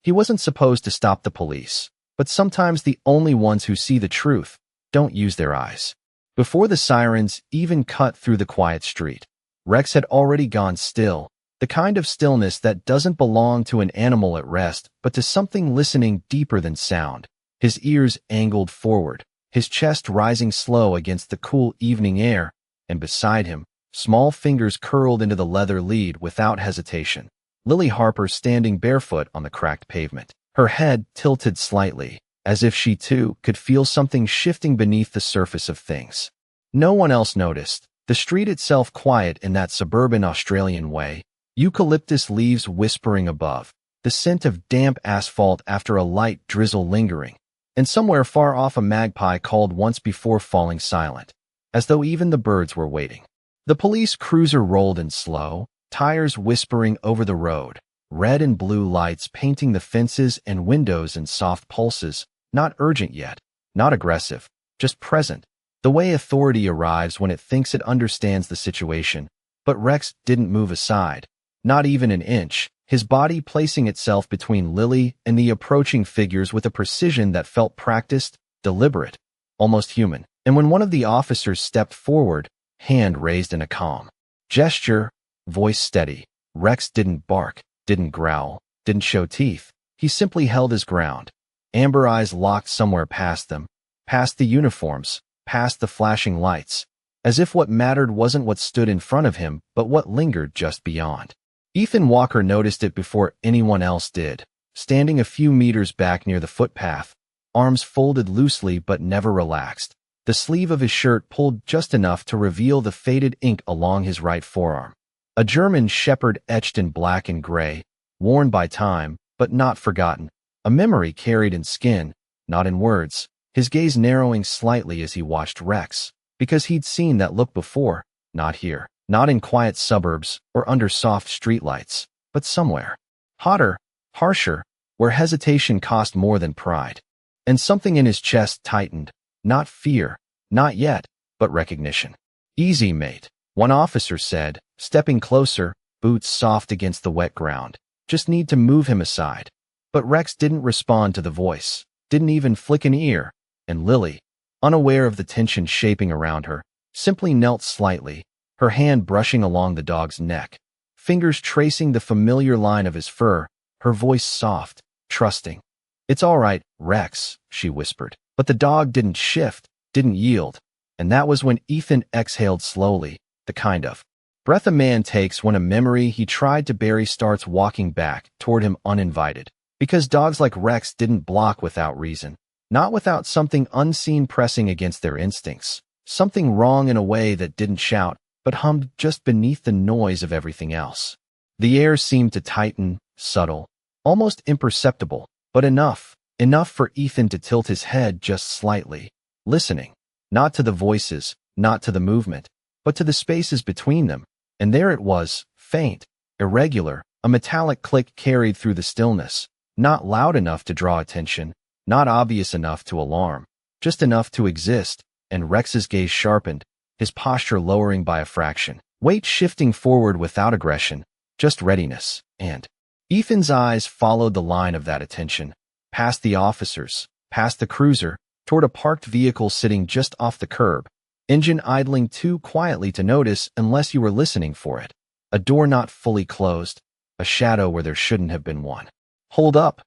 He wasn't supposed to stop the police, but sometimes the only ones who see the truth don't use their eyes. Before the sirens even cut through the quiet street, Rex had already gone still, the kind of stillness that doesn't belong to an animal at rest, but to something listening deeper than sound. His ears angled forward, his chest rising slow against the cool evening air, and beside him, small fingers curled into the leather lead without hesitation. Lily Harper standing barefoot on the cracked pavement, her head tilted slightly, as if she too could feel something shifting beneath the surface of things. No one else noticed, the street itself quiet in that suburban Australian way, eucalyptus leaves whispering above, the scent of damp asphalt after a light drizzle lingering, and somewhere far off a magpie called once before falling silent, as though even the birds were waiting. The police cruiser rolled in slow, tires whispering over the road, red and blue lights painting the fences and windows in soft pulses, not urgent yet, not aggressive, just present, the way authority arrives when it thinks it understands the situation. But Rex didn't move aside, not even an inch, his body placing itself between Lily and the approaching figures with a precision that felt practiced, deliberate, almost human. And when one of the officers stepped forward, hand raised in a calm gesture, voice steady, Rex didn't bark, didn't growl, didn't show teeth. He simply held his ground. Amber eyes locked somewhere past them, past the uniforms, past the flashing lights, as if what mattered wasn't what stood in front of him, but what lingered just beyond. Ethan Walker noticed it before anyone else did, standing a few meters back near the footpath, arms folded loosely but never relaxed, the sleeve of his shirt pulled just enough to reveal the faded ink along his right forearm. A German shepherd etched in black and gray, worn by time, but not forgotten, a memory carried in skin, not in words, his gaze narrowing slightly as he watched Rex, because he'd seen that look before, not here, not in quiet suburbs or under soft streetlights, but somewhere. Hotter, harsher, where hesitation cost more than pride. And something in his chest tightened, not fear, not yet, but recognition. "Easy, mate," one officer said, stepping closer, boots soft against the wet ground. "Just need to move him aside." But Rex didn't respond to the voice, didn't even flick an ear, and Lily, unaware of the tension shaping around her, simply knelt slightly, her hand brushing along the dog's neck, fingers tracing the familiar line of his fur, her voice soft, trusting. "It's all right, Rex," she whispered. But the dog didn't shift, didn't yield, and that was when Ethan exhaled slowly, the kind of breath a man takes when a memory he tried to bury starts walking back toward him uninvited. Because dogs like Rex didn't block without reason, not without something unseen pressing against their instincts, something wrong in a way that didn't shout, but hummed just beneath the noise of everything else. The air seemed to tighten, subtle, almost imperceptible, but enough for Ethan to tilt his head just slightly, listening, not to the voices, not to the movement, but to the spaces between them. And there it was, faint, irregular, a metallic click carried through the stillness, not loud enough to draw attention, not obvious enough to alarm, just enough to exist, and Rex's gaze sharpened, his posture lowering by a fraction, weight shifting forward without aggression, just readiness. And Ethan's eyes followed the line of that attention, past the officers, past the cruiser, toward a parked vehicle sitting just off the curb, engine idling too quietly to notice unless you were listening for it, a door not fully closed, a shadow where there shouldn't have been one. "Hold up,"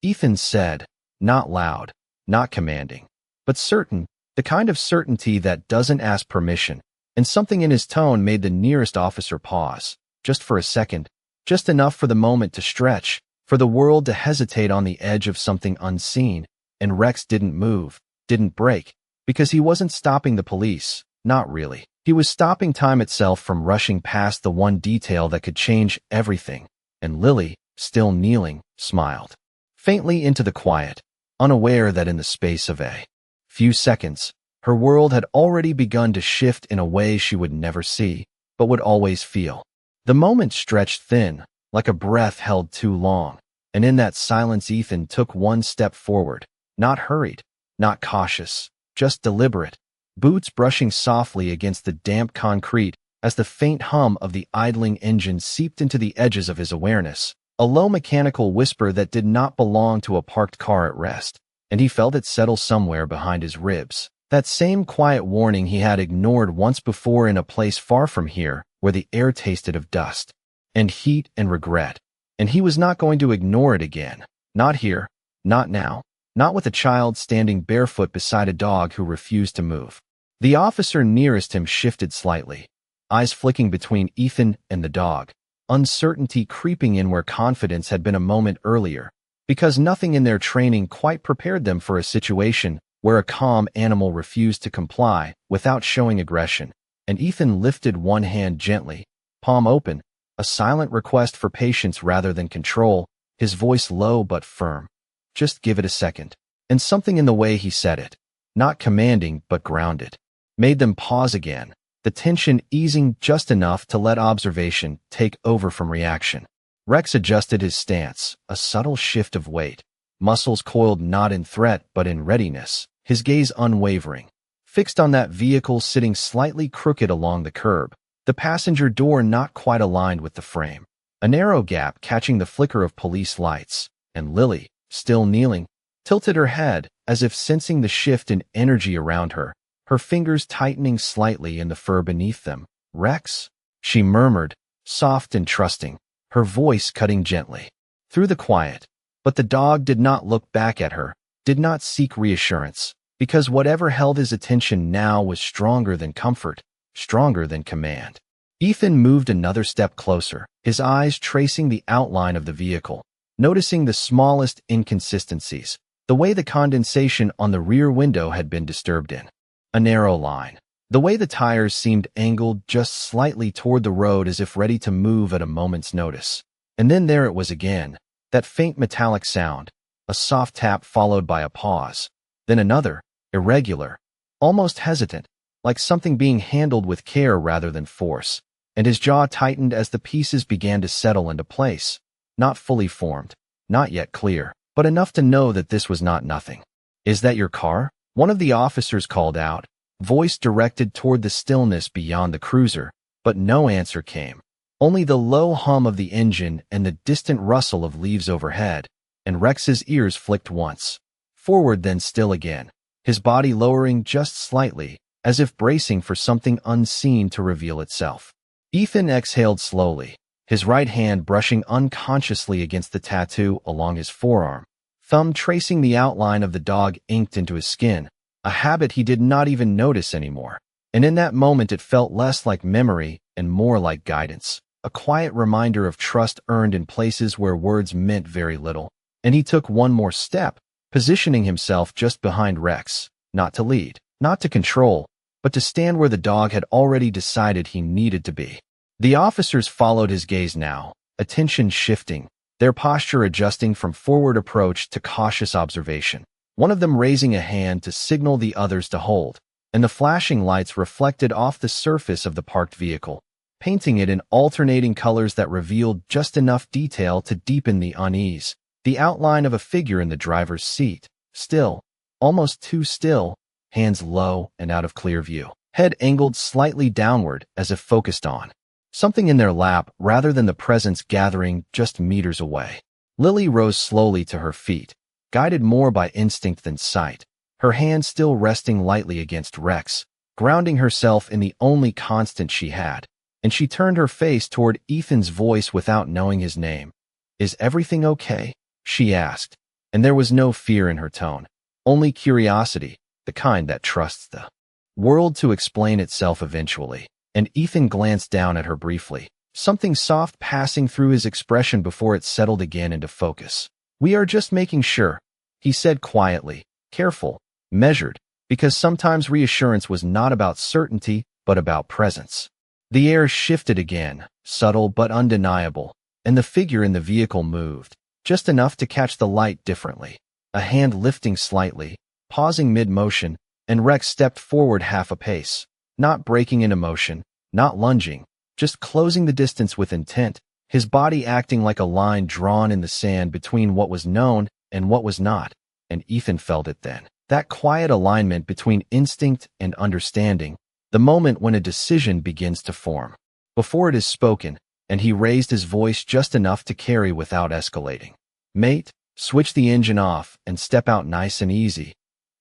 Ethan said, not loud, not commanding, but certain, the kind of certainty that doesn't ask permission, and something in his tone made the nearest officer pause, just for a second, just enough for the moment to stretch, for the world to hesitate on the edge of something unseen, and Rex didn't move, didn't break, because he wasn't stopping the police, not really. He was stopping time itself from rushing past the one detail that could change everything, and Lily, still kneeling, smiled faintly into the quiet, unaware that in the space of a few seconds, her world had already begun to shift in a way she would never see, but would always feel. The moment stretched thin, like a breath held too long, and in that silence Ethan took one step forward, not hurried, not cautious, just deliberate, boots brushing softly against the damp concrete as the faint hum of the idling engine seeped into the edges of his awareness, A low mechanical whisper that did not belong to a parked car at rest, and he felt it settle somewhere behind his ribs. That same quiet warning he had ignored once before in a place far from here, where the air tasted of dust, and heat and regret. And he was not going to ignore it again. Not here, not now, not with a child standing barefoot beside a dog who refused to move. The officer nearest him shifted slightly, eyes flicking between Ethan and the dog, uncertainty creeping in where confidence had been a moment earlier, because nothing in their training quite prepared them for a situation where a calm animal refused to comply without showing aggression. And Ethan lifted one hand gently, palm open, a silent request for patience rather than control, his voice low but firm. Just give it a second. And something in the way he said it, not commanding but grounded, made them pause again, the tension easing just enough to let observation take over from reaction. Rex adjusted his stance, a subtle shift of weight, muscles coiled not in threat but in readiness, his gaze unwavering, fixed on that vehicle sitting slightly crooked along the curb, the passenger door not quite aligned with the frame, a narrow gap catching the flicker of police lights, and Lily, still kneeling, tilted her head as if sensing the shift in energy around her, her fingers tightening slightly in the fur beneath them. "Rex?" she murmured, soft and trusting, her voice cutting gently through the quiet. But the dog did not look back at her, did not seek reassurance, because whatever held his attention now was stronger than comfort, stronger than command. Ethan moved another step closer, his eyes tracing the outline of the vehicle, noticing the smallest inconsistencies, the way the condensation on the rear window had been disturbed in a narrow line, the way the tires seemed angled just slightly toward the road as if ready to move at a moment's notice. And then there it was again, that faint metallic sound, a soft tap followed by a pause, then another, irregular, almost hesitant, like something being handled with care rather than force, and his jaw tightened as the pieces began to settle into place, not fully formed, not yet clear, but enough to know that this was not nothing. "Is that your car?" one of the officers called out, voice directed toward the stillness beyond the cruiser, but no answer came. Only the low hum of the engine and the distant rustle of leaves overhead, and Rex's ears flicked once, forward then still again, his body lowering just slightly, as if bracing for something unseen to reveal itself. Ethan exhaled slowly, his right hand brushing unconsciously against the tattoo along his forearm, thumb tracing the outline of the dog inked into his skin, a habit he did not even notice anymore. And in that moment it felt less like memory and more like guidance, a quiet reminder of trust earned in places where words meant very little. And he took one more step, positioning himself just behind Rex, not to lead, not to control, but to stand where the dog had already decided he needed to be. The officers followed his gaze now, attention shifting, their posture adjusting from forward approach to cautious observation, one of them raising a hand to signal the others to hold, and the flashing lights reflected off the surface of the parked vehicle, painting it in alternating colors that revealed just enough detail to deepen the unease, the outline of a figure in the driver's seat, still, almost too still, hands low and out of clear view, head angled slightly downward as if focused on something in their lap rather than the presence gathering just meters away. Lily rose slowly to her feet, guided more by instinct than sight, her hand still resting lightly against Rex, grounding herself in the only constant she had, and she turned her face toward Ethan's voice without knowing his name. "Is everything okay?" she asked, and there was no fear in her tone, only curiosity, the kind that trusts the world to explain itself eventually. And Ethan glanced down at her briefly, something soft passing through his expression before it settled again into focus. "We are just making sure," he said quietly, careful, measured, because sometimes reassurance was not about certainty, but about presence. The air shifted again, subtle but undeniable, and the figure in the vehicle moved, just enough to catch the light differently, a hand lifting slightly, pausing mid-motion, and Rex stepped forward half a pace, not breaking into motion, not lunging, just closing the distance with intent, his body acting like a line drawn in the sand between what was known and what was not. And Ethan felt it then, that quiet alignment between instinct and understanding, the moment when a decision begins to form, before it is spoken, and he raised his voice just enough to carry without escalating. "Mate, switch the engine off and step out nice and easy."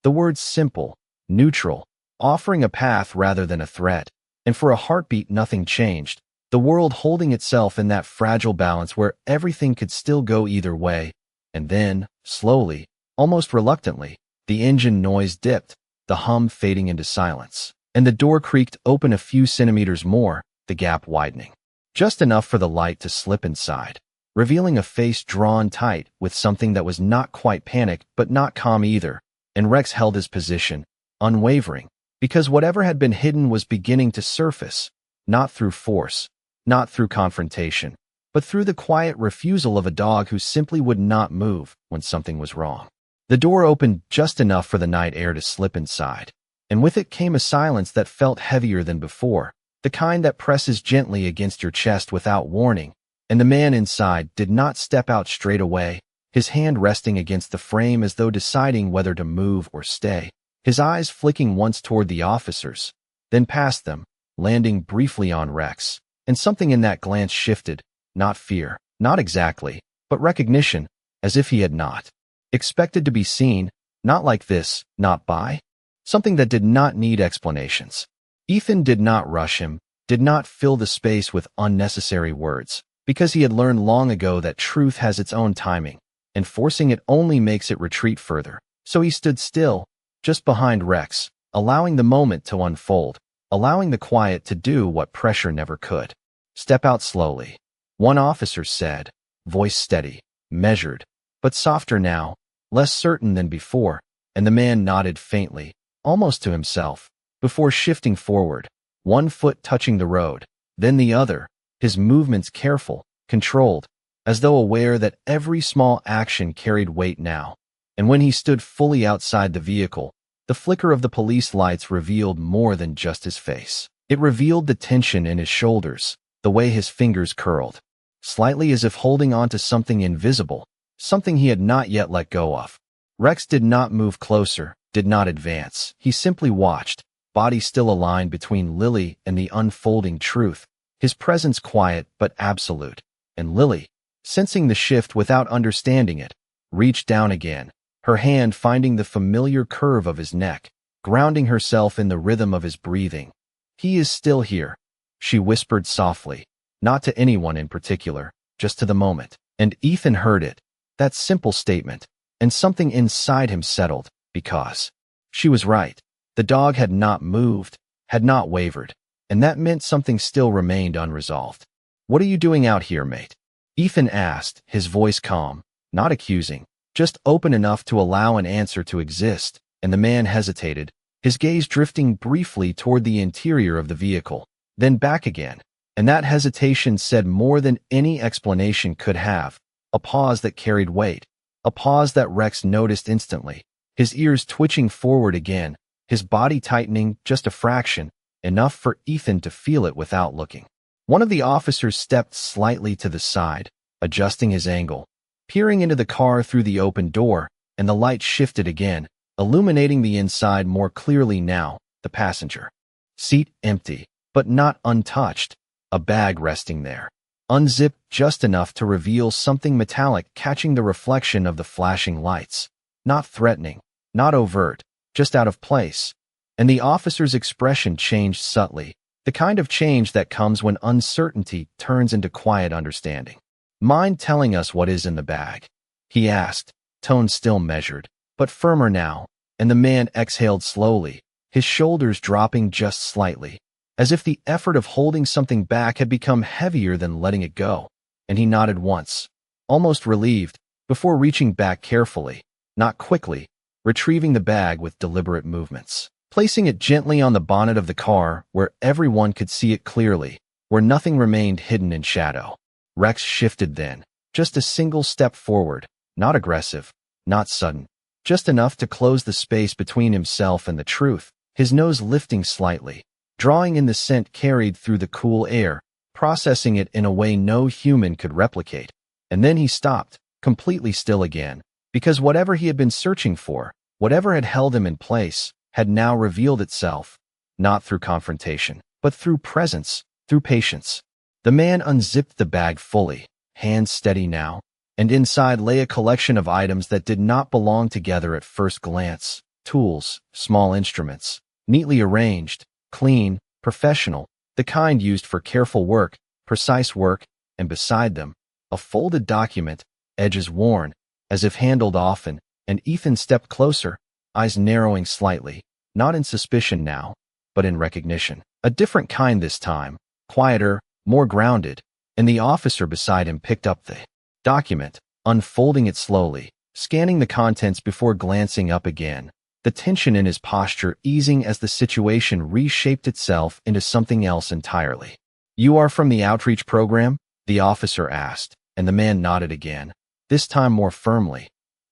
The words simple, neutral, offering a path rather than a threat. And for a heartbeat, nothing changed. The world holding itself in that fragile balance where everything could still go either way. And then, slowly, almost reluctantly, the engine noise dipped, the hum fading into silence. And the door creaked open a few centimeters more, the gap widening. Just enough for the light to slip inside, revealing a face drawn tight with something that was not quite panic but not calm either. And Rex held his position, unwavering, because whatever had been hidden was beginning to surface, not through force, not through confrontation, but through the quiet refusal of a dog who simply would not move when something was wrong. The door opened just enough for the night air to slip inside, and with it came a silence that felt heavier than before, the kind that presses gently against your chest without warning. And the man inside did not step out straight away, his hand resting against the frame as though deciding whether to move or stay, his eyes flicking once toward the officers, then past them, landing briefly on Rex. And something in that glance shifted, not fear, not exactly, but recognition, as if he had not expected to be seen, not like this, not by something that did not need explanations. Ethan did not rush him, did not fill the space with unnecessary words, because he had learned long ago that truth has its own timing, and forcing it only makes it retreat further. So he stood still, just behind Rex, allowing the moment to unfold, allowing the quiet to do what pressure never could. "Step out slowly," one officer said, voice steady, measured, but softer now, less certain than before, and the man nodded faintly, almost to himself, before shifting forward, one foot touching the road, then the other, his movements careful, controlled, as though aware that every small action carried weight now. And when he stood fully outside the vehicle, the flicker of the police lights revealed more than just his face. It revealed the tension in his shoulders, the way his fingers curled, slightly as if holding on to something invisible, something he had not yet let go of. Rex did not move closer, did not advance. He simply watched, body still aligned between Lily and the unfolding truth, his presence quiet but absolute. And Lily, sensing the shift without understanding it, reached down again, her hand finding the familiar curve of his neck, grounding herself in the rhythm of his breathing. "He is still here," she whispered softly, not to anyone in particular, just to the moment. And Ethan heard it, that simple statement, and something inside him settled, because she was right. The dog had not moved, had not wavered, and that meant something still remained unresolved. "What are you doing out here, mate?" Ethan asked, his voice calm, not accusing, just open enough to allow an answer to exist. And the man hesitated, his gaze drifting briefly toward the interior of the vehicle, then back again. And that hesitation said more than any explanation could have, a pause that carried weight, a pause that Rex noticed instantly, his ears twitching forward again, his body tightening just a fraction, enough for Ethan to feel it without looking. One of the officers stepped slightly to the side, adjusting his angle, peering into the car through the open door, and the light shifted again, illuminating the inside more clearly now, the passenger seat empty, but not untouched, a bag resting there, unzipped just enough to reveal something metallic catching the reflection of the flashing lights, not threatening, not overt, just out of place. And the officer's expression changed subtly, the kind of change that comes when uncertainty turns into quiet understanding. "Mind telling us what is in the bag?" he asked, tone still measured, but firmer now, and the man exhaled slowly, his shoulders dropping just slightly, as if the effort of holding something back had become heavier than letting it go. And he nodded once, almost relieved, before reaching back carefully, not quickly, retrieving the bag with deliberate movements, placing it gently on the bonnet of the car where everyone could see it clearly, where nothing remained hidden in shadow. Rex shifted then, just a single step forward, not aggressive, not sudden, just enough to close the space between himself and the truth, his nose lifting slightly, drawing in the scent carried through the cool air, processing it in a way no human could replicate. And then he stopped, completely still again, because whatever he had been searching for, whatever had held him in place, had now revealed itself, not through confrontation, but through presence, through patience. The man unzipped the bag fully, hands steady now, and inside lay a collection of items that did not belong together at first glance. Tools, small instruments, neatly arranged, clean, professional, the kind used for careful work, precise work, and beside them, a folded document, edges worn, as if handled often, and Ethan stepped closer, eyes narrowing slightly, not in suspicion now, but in recognition. A different kind this time, quieter, more grounded, and the officer beside him picked up the document, unfolding it slowly, scanning the contents before glancing up again, the tension in his posture easing as the situation reshaped itself into something else entirely. "You are from the outreach program?" the officer asked, and the man nodded again, this time more firmly.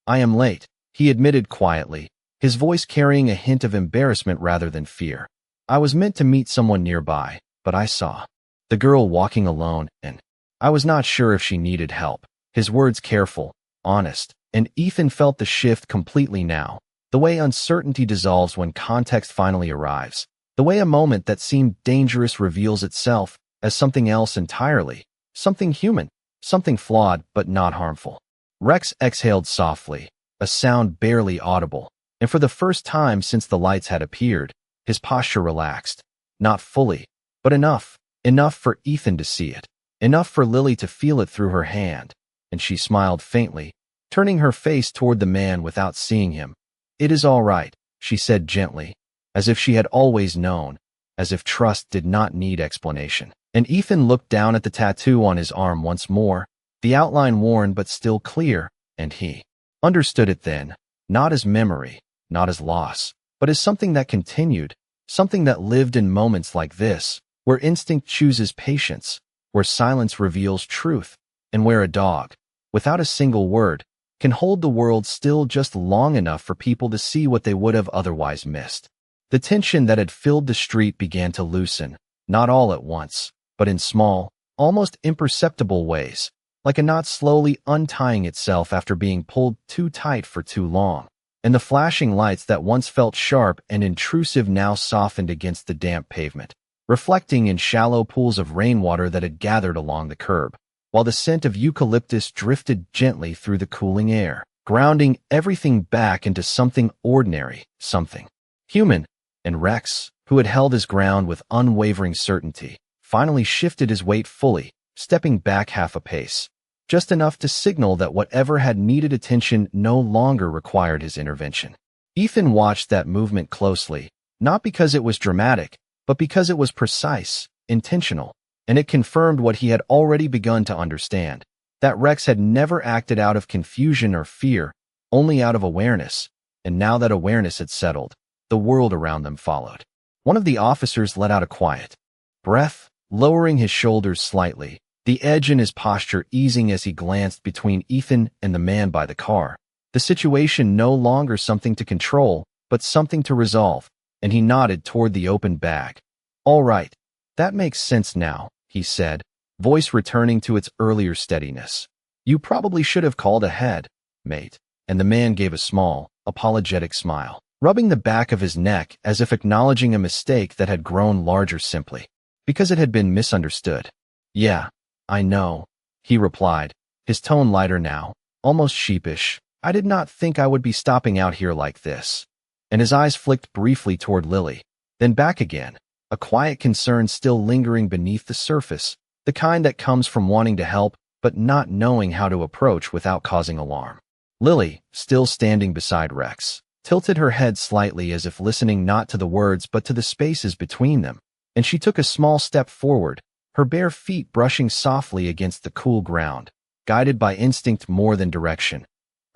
"I am late," he admitted quietly, his voice carrying a hint of embarrassment rather than fear. "I was meant to meet someone nearby, but I saw the girl walking alone, and I was not sure if she needed help." His words careful, honest, and Ethan felt the shift completely now, the way uncertainty dissolves when context finally arrives, the way a moment that seemed dangerous reveals itself as something else entirely, something human, something flawed but not harmful. Rex exhaled softly, a sound barely audible, and for the first time since the lights had appeared, his posture relaxed, not fully, but enough for Ethan to see it, enough for Lily to feel it through her hand, and she smiled faintly, turning her face toward the man without seeing him. "It is all right," she said gently, as if she had always known, as if trust did not need explanation. And Ethan looked down at the tattoo on his arm once more, the outline worn but still clear, and he understood it then, not as memory, not as loss, but as something that continued, something that lived in moments like this, where instinct chooses patience, where silence reveals truth, and where a dog, without a single word, can hold the world still just long enough for people to see what they would have otherwise missed. The tension that had filled the street began to loosen, not all at once, but in small, almost imperceptible ways, like a knot slowly untying itself after being pulled too tight for too long. And the flashing lights that once felt sharp and intrusive now softened against the damp pavement, reflecting in shallow pools of rainwater that had gathered along the curb, while the scent of eucalyptus drifted gently through the cooling air, grounding everything back into something ordinary, something human. And Rex, who had held his ground with unwavering certainty, finally shifted his weight fully, stepping back half a pace, just enough to signal that whatever had needed attention no longer required his intervention. Ethan watched that movement closely, not because it was dramatic, but because it was precise, intentional, and it confirmed what he had already begun to understand, that Rex had never acted out of confusion or fear, only out of awareness, and now that awareness had settled, the world around them followed. One of the officers let out a quiet breath, lowering his shoulders slightly, the edge in his posture easing as he glanced between Ethan and the man by the car. The situation no longer something to control, but something to resolve, and he nodded toward the open bag. "All right, that makes sense now," he said, voice returning to its earlier steadiness. "You probably should have called ahead, mate." And the man gave a small, apologetic smile, rubbing the back of his neck as if acknowledging a mistake that had grown larger simply because it had been misunderstood. "Yeah, I know," he replied, his tone lighter now, almost sheepish. "I did not think I would be stopping out here like this." And his eyes flicked briefly toward Lily, then back again, a quiet concern still lingering beneath the surface, the kind that comes from wanting to help but not knowing how to approach without causing alarm. Lily, still standing beside Rex, tilted her head slightly as if listening not to the words but to the spaces between them, and she took a small step forward, her bare feet brushing softly against the cool ground, guided by instinct more than direction.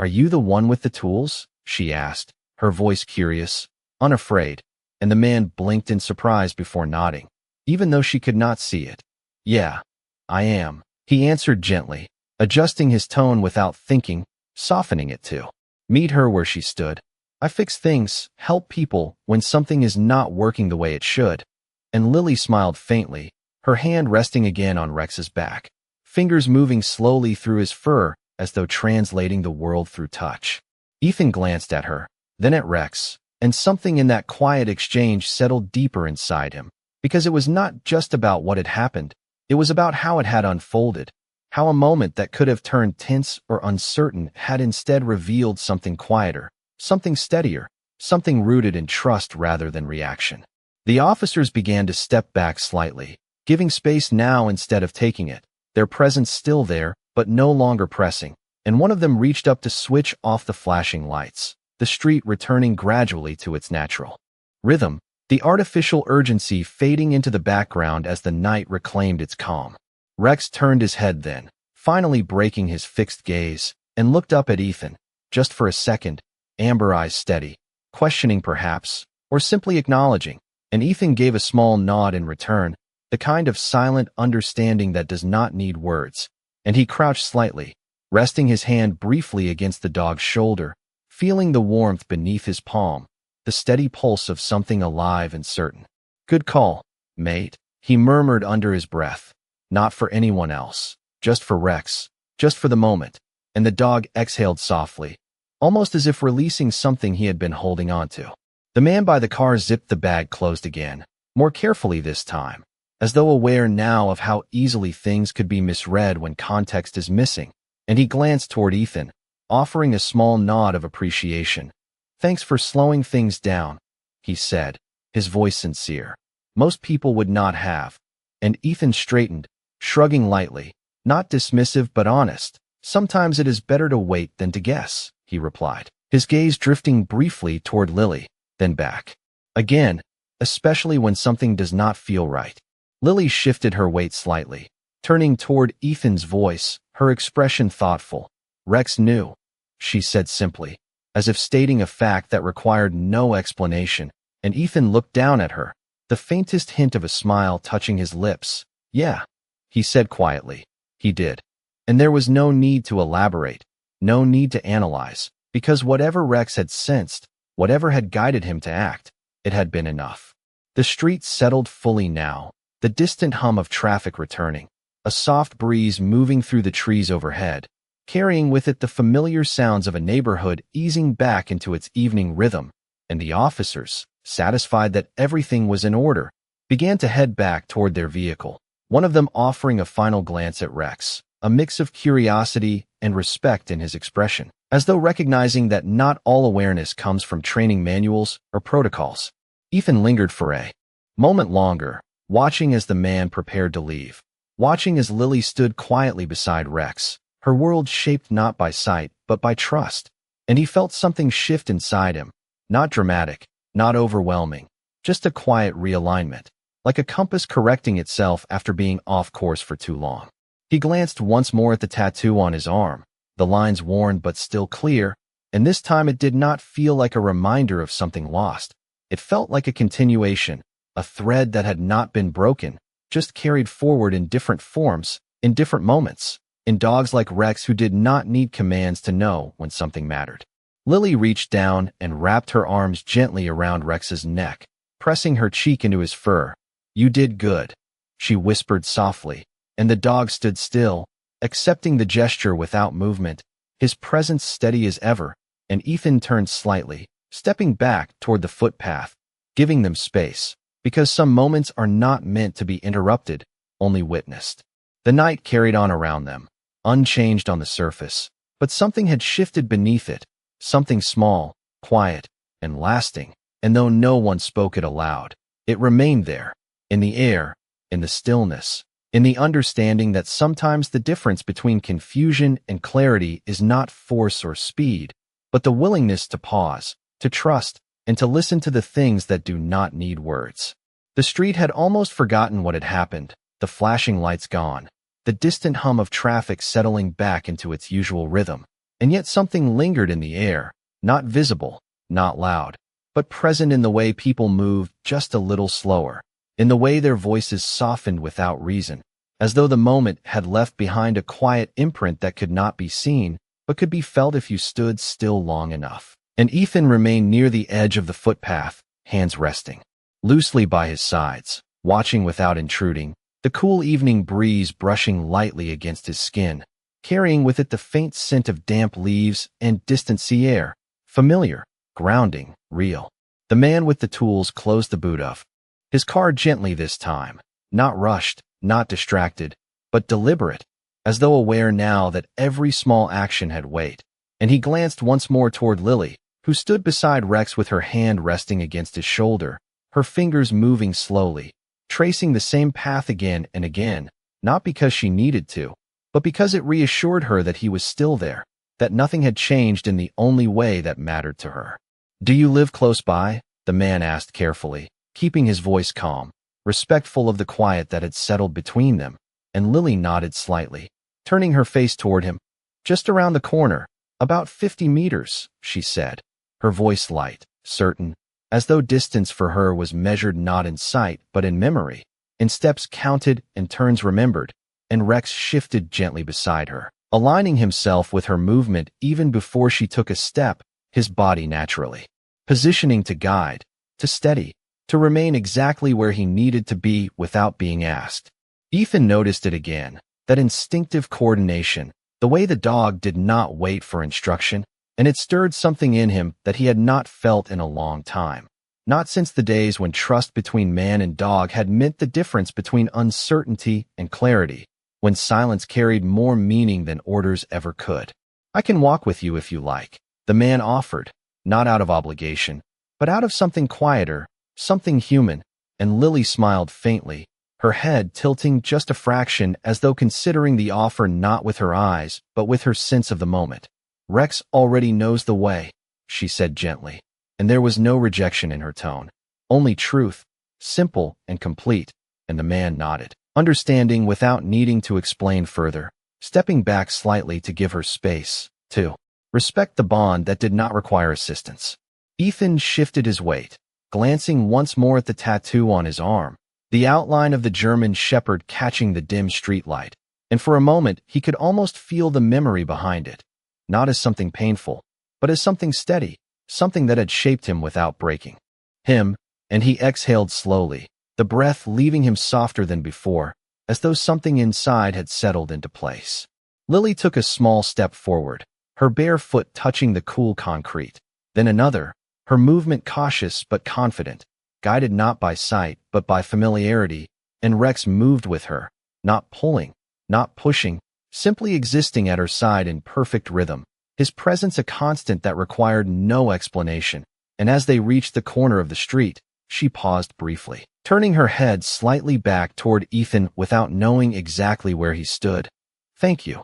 "Are you the one with the tools?" she asked, her voice curious, unafraid, and the man blinked in surprise before nodding, even though she could not see it. "Yeah, I am," he answered gently, adjusting his tone without thinking, softening it too. "Meet her where she stood. I fix things, help people when something is not working the way it should." And Lily smiled faintly, her hand resting again on Rex's back, fingers moving slowly through his fur as though translating the world through touch. Ethan glanced at her, then at Rex, and something in that quiet exchange settled deeper inside him, because it was not just about what had happened, It was about how it had unfolded, how a moment that could have turned tense or uncertain had instead revealed something quieter, something steadier, something rooted in trust rather than reaction. The officers began to step back slightly, giving space now instead of taking it, their presence still there, but no longer pressing, and one of them reached up to switch off the flashing lights, the street returning gradually to its natural rhythm, the artificial urgency fading into the background as the night reclaimed its calm. Rex turned his head then, finally breaking his fixed gaze, and looked up at Ethan, just for a second, amber eyes steady, questioning perhaps, or simply acknowledging, and Ethan gave a small nod in return, the kind of silent understanding that does not need words, and he crouched slightly, resting his hand briefly against the dog's shoulder, feeling the warmth beneath his palm, the steady pulse of something alive and certain. "Good call, mate," he murmured under his breath. Not for anyone else, just for Rex, just for the moment, and the dog exhaled softly, almost as if releasing something he had been holding onto. The man by the car zipped the bag closed again, more carefully this time, as though aware now of how easily things could be misread when context is missing, and he glanced toward Ethan, offering a small nod of appreciation. "Thanks for slowing things down," he said, his voice sincere. Most people would not have, and Ethan straightened, shrugging lightly, not dismissive but honest. "Sometimes it is better to wait than to guess," he replied, his gaze drifting briefly toward Lily, then back again, especially when something does not feel right. Lily shifted her weight slightly, turning toward Ethan's voice, her expression thoughtful. "Rex knew," she said simply, as if stating a fact that required no explanation, and Ethan looked down at her, the faintest hint of a smile touching his lips. "Yeah," he said quietly. He did. And there was no need to elaborate, no need to analyze, because whatever Rex had sensed, whatever had guided him to act, it had been enough. The street settled fully now, the distant hum of traffic returning, a soft breeze moving through the trees overhead, carrying with it the familiar sounds of a neighborhood easing back into its evening rhythm, and the officers, satisfied that everything was in order, began to head back toward their vehicle, one of them offering a final glance at Rex, a mix of curiosity and respect in his expression, as though recognizing that not all awareness comes from training manuals or protocols. Ethan lingered for a moment longer, watching as the man prepared to leave, watching as Lily stood quietly beside Rex, her world shaped not by sight, but by trust, and he felt something shift inside him, not dramatic, not overwhelming, just a quiet realignment, like a compass correcting itself after being off course for too long. He glanced once more at the tattoo on his arm, the lines worn but still clear, and this time it did not feel like a reminder of something lost. It felt like a continuation, a thread that had not been broken, just carried forward in different forms, in different moments, in dogs like Rex who did not need commands to know when something mattered. Lily reached down and wrapped her arms gently around Rex's neck, pressing her cheek into his fur. "You did good," she whispered softly, and the dog stood still, accepting the gesture without movement, his presence steady as ever, and Ethan turned slightly, stepping back toward the footpath, giving them space, because some moments are not meant to be interrupted, only witnessed. The night carried on around them, unchanged on the surface, but something had shifted beneath it, something small, quiet, and lasting, and though no one spoke it aloud, it remained there, in the air, in the stillness, in the understanding that sometimes the difference between confusion and clarity is not force or speed, but the willingness to pause, to trust, and to listen to the things that do not need words. The street had almost forgotten what had happened, the flashing lights gone, the distant hum of traffic settling back into its usual rhythm, and yet something lingered in the air, not visible, not loud, but present in the way people moved just a little slower, in the way their voices softened without reason, as though the moment had left behind a quiet imprint that could not be seen, but could be felt if you stood still long enough. And Ethan remained near the edge of the footpath, hands resting loosely by his sides, watching without intruding, the cool evening breeze brushing lightly against his skin, carrying with it the faint scent of damp leaves and distant sea air, familiar, grounding, real. The man with the tools closed the boot of his car gently this time, not rushed, not distracted, but deliberate, as though aware now that every small action had weight. And he glanced once more toward Lily, who stood beside Rex with her hand resting against his shoulder, her fingers moving slowly, tracing the same path again and again, not because she needed to, but because it reassured her that he was still there, that nothing had changed in the only way that mattered to her. "Do you live close by?" the man asked carefully, keeping his voice calm, respectful of the quiet that had settled between them, and Lily nodded slightly, turning her face toward him. "Just around the corner, about 50 meters, she said, her voice light, certain, as though distance for her was measured not in sight but in memory, in steps counted and turns remembered, and Rex shifted gently beside her, aligning himself with her movement even before she took a step, his body naturally, positioning to guide, to steady, to remain exactly where he needed to be without being asked. Ethan noticed it again, that instinctive coordination, the way the dog did not wait for instruction, and it stirred something in him that he had not felt in a long time. Not since the days when trust between man and dog had meant the difference between uncertainty and clarity, when silence carried more meaning than orders ever could. "I can walk with you if you like," the man offered, not out of obligation, but out of something quieter, something human, and Lily smiled faintly, her head tilting just a fraction as though considering the offer not with her eyes, but with her sense of the moment. "Rex already knows the way," she said gently, and there was no rejection in her tone, only truth, simple and complete, and the man nodded, understanding without needing to explain further, stepping back slightly to give her space, to respect the bond that did not require assistance. Ethan shifted his weight, glancing once more at the tattoo on his arm, the outline of the German shepherd catching the dim streetlight, and for a moment he could almost feel the memory behind it, not as something painful, but as something steady, something that had shaped him without breaking him, and he exhaled slowly, the breath leaving him softer than before, as though something inside had settled into place. Lily took a small step forward, her bare foot touching the cool concrete, then another, her movement cautious but confident, guided not by sight but by familiarity, and Rex moved with her, not pulling, not pushing, simply existing at her side in perfect rhythm, his presence a constant that required no explanation, and as they reached the corner of the street, she paused briefly, turning her head slightly back toward Ethan without knowing exactly where he stood. "Thank you,"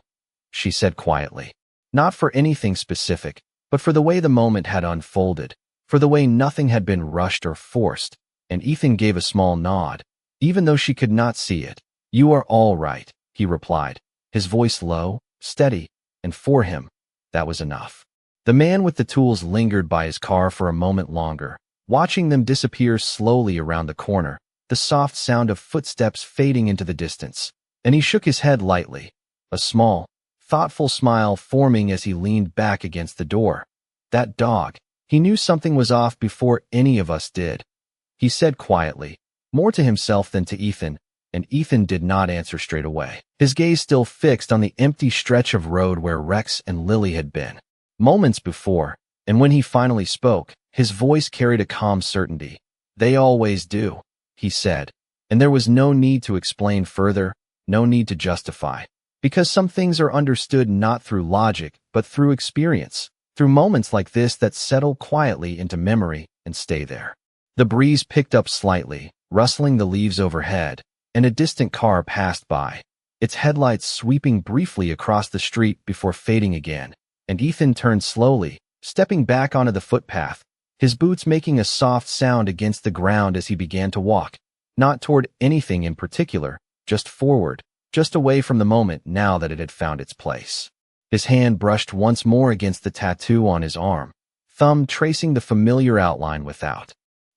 she said quietly, not for anything specific, but for the way the moment had unfolded, for the way nothing had been rushed or forced, and Ethan gave a small nod, even though she could not see it. "You are all right," he replied, his voice low, steady, and for him, that was enough. The man with the tools lingered by his car for a moment longer, watching them disappear slowly around the corner, the soft sound of footsteps fading into the distance, and he shook his head lightly, a small, thoughtful smile forming as he leaned back against the door. "That dog, he knew something was off before any of us did," he said quietly, more to himself than to Ethan, and Ethan did not answer straight away, his gaze still fixed on the empty stretch of road where Rex and Lily had been moments before, and when he finally spoke, his voice carried a calm certainty. "They always do," he said, and there was no need to explain further, no need to justify, because some things are understood not through logic, but through experience, through moments like this that settle quietly into memory and stay there. The breeze picked up slightly, rustling the leaves overhead, and a distant car passed by, its headlights sweeping briefly across the street before fading again, and Ethan turned slowly, stepping back onto the footpath, his boots making a soft sound against the ground as he began to walk, not toward anything in particular, just forward, just away from the moment now that it had found its place. His hand brushed once more against the tattoo on his arm, thumb tracing the familiar outline without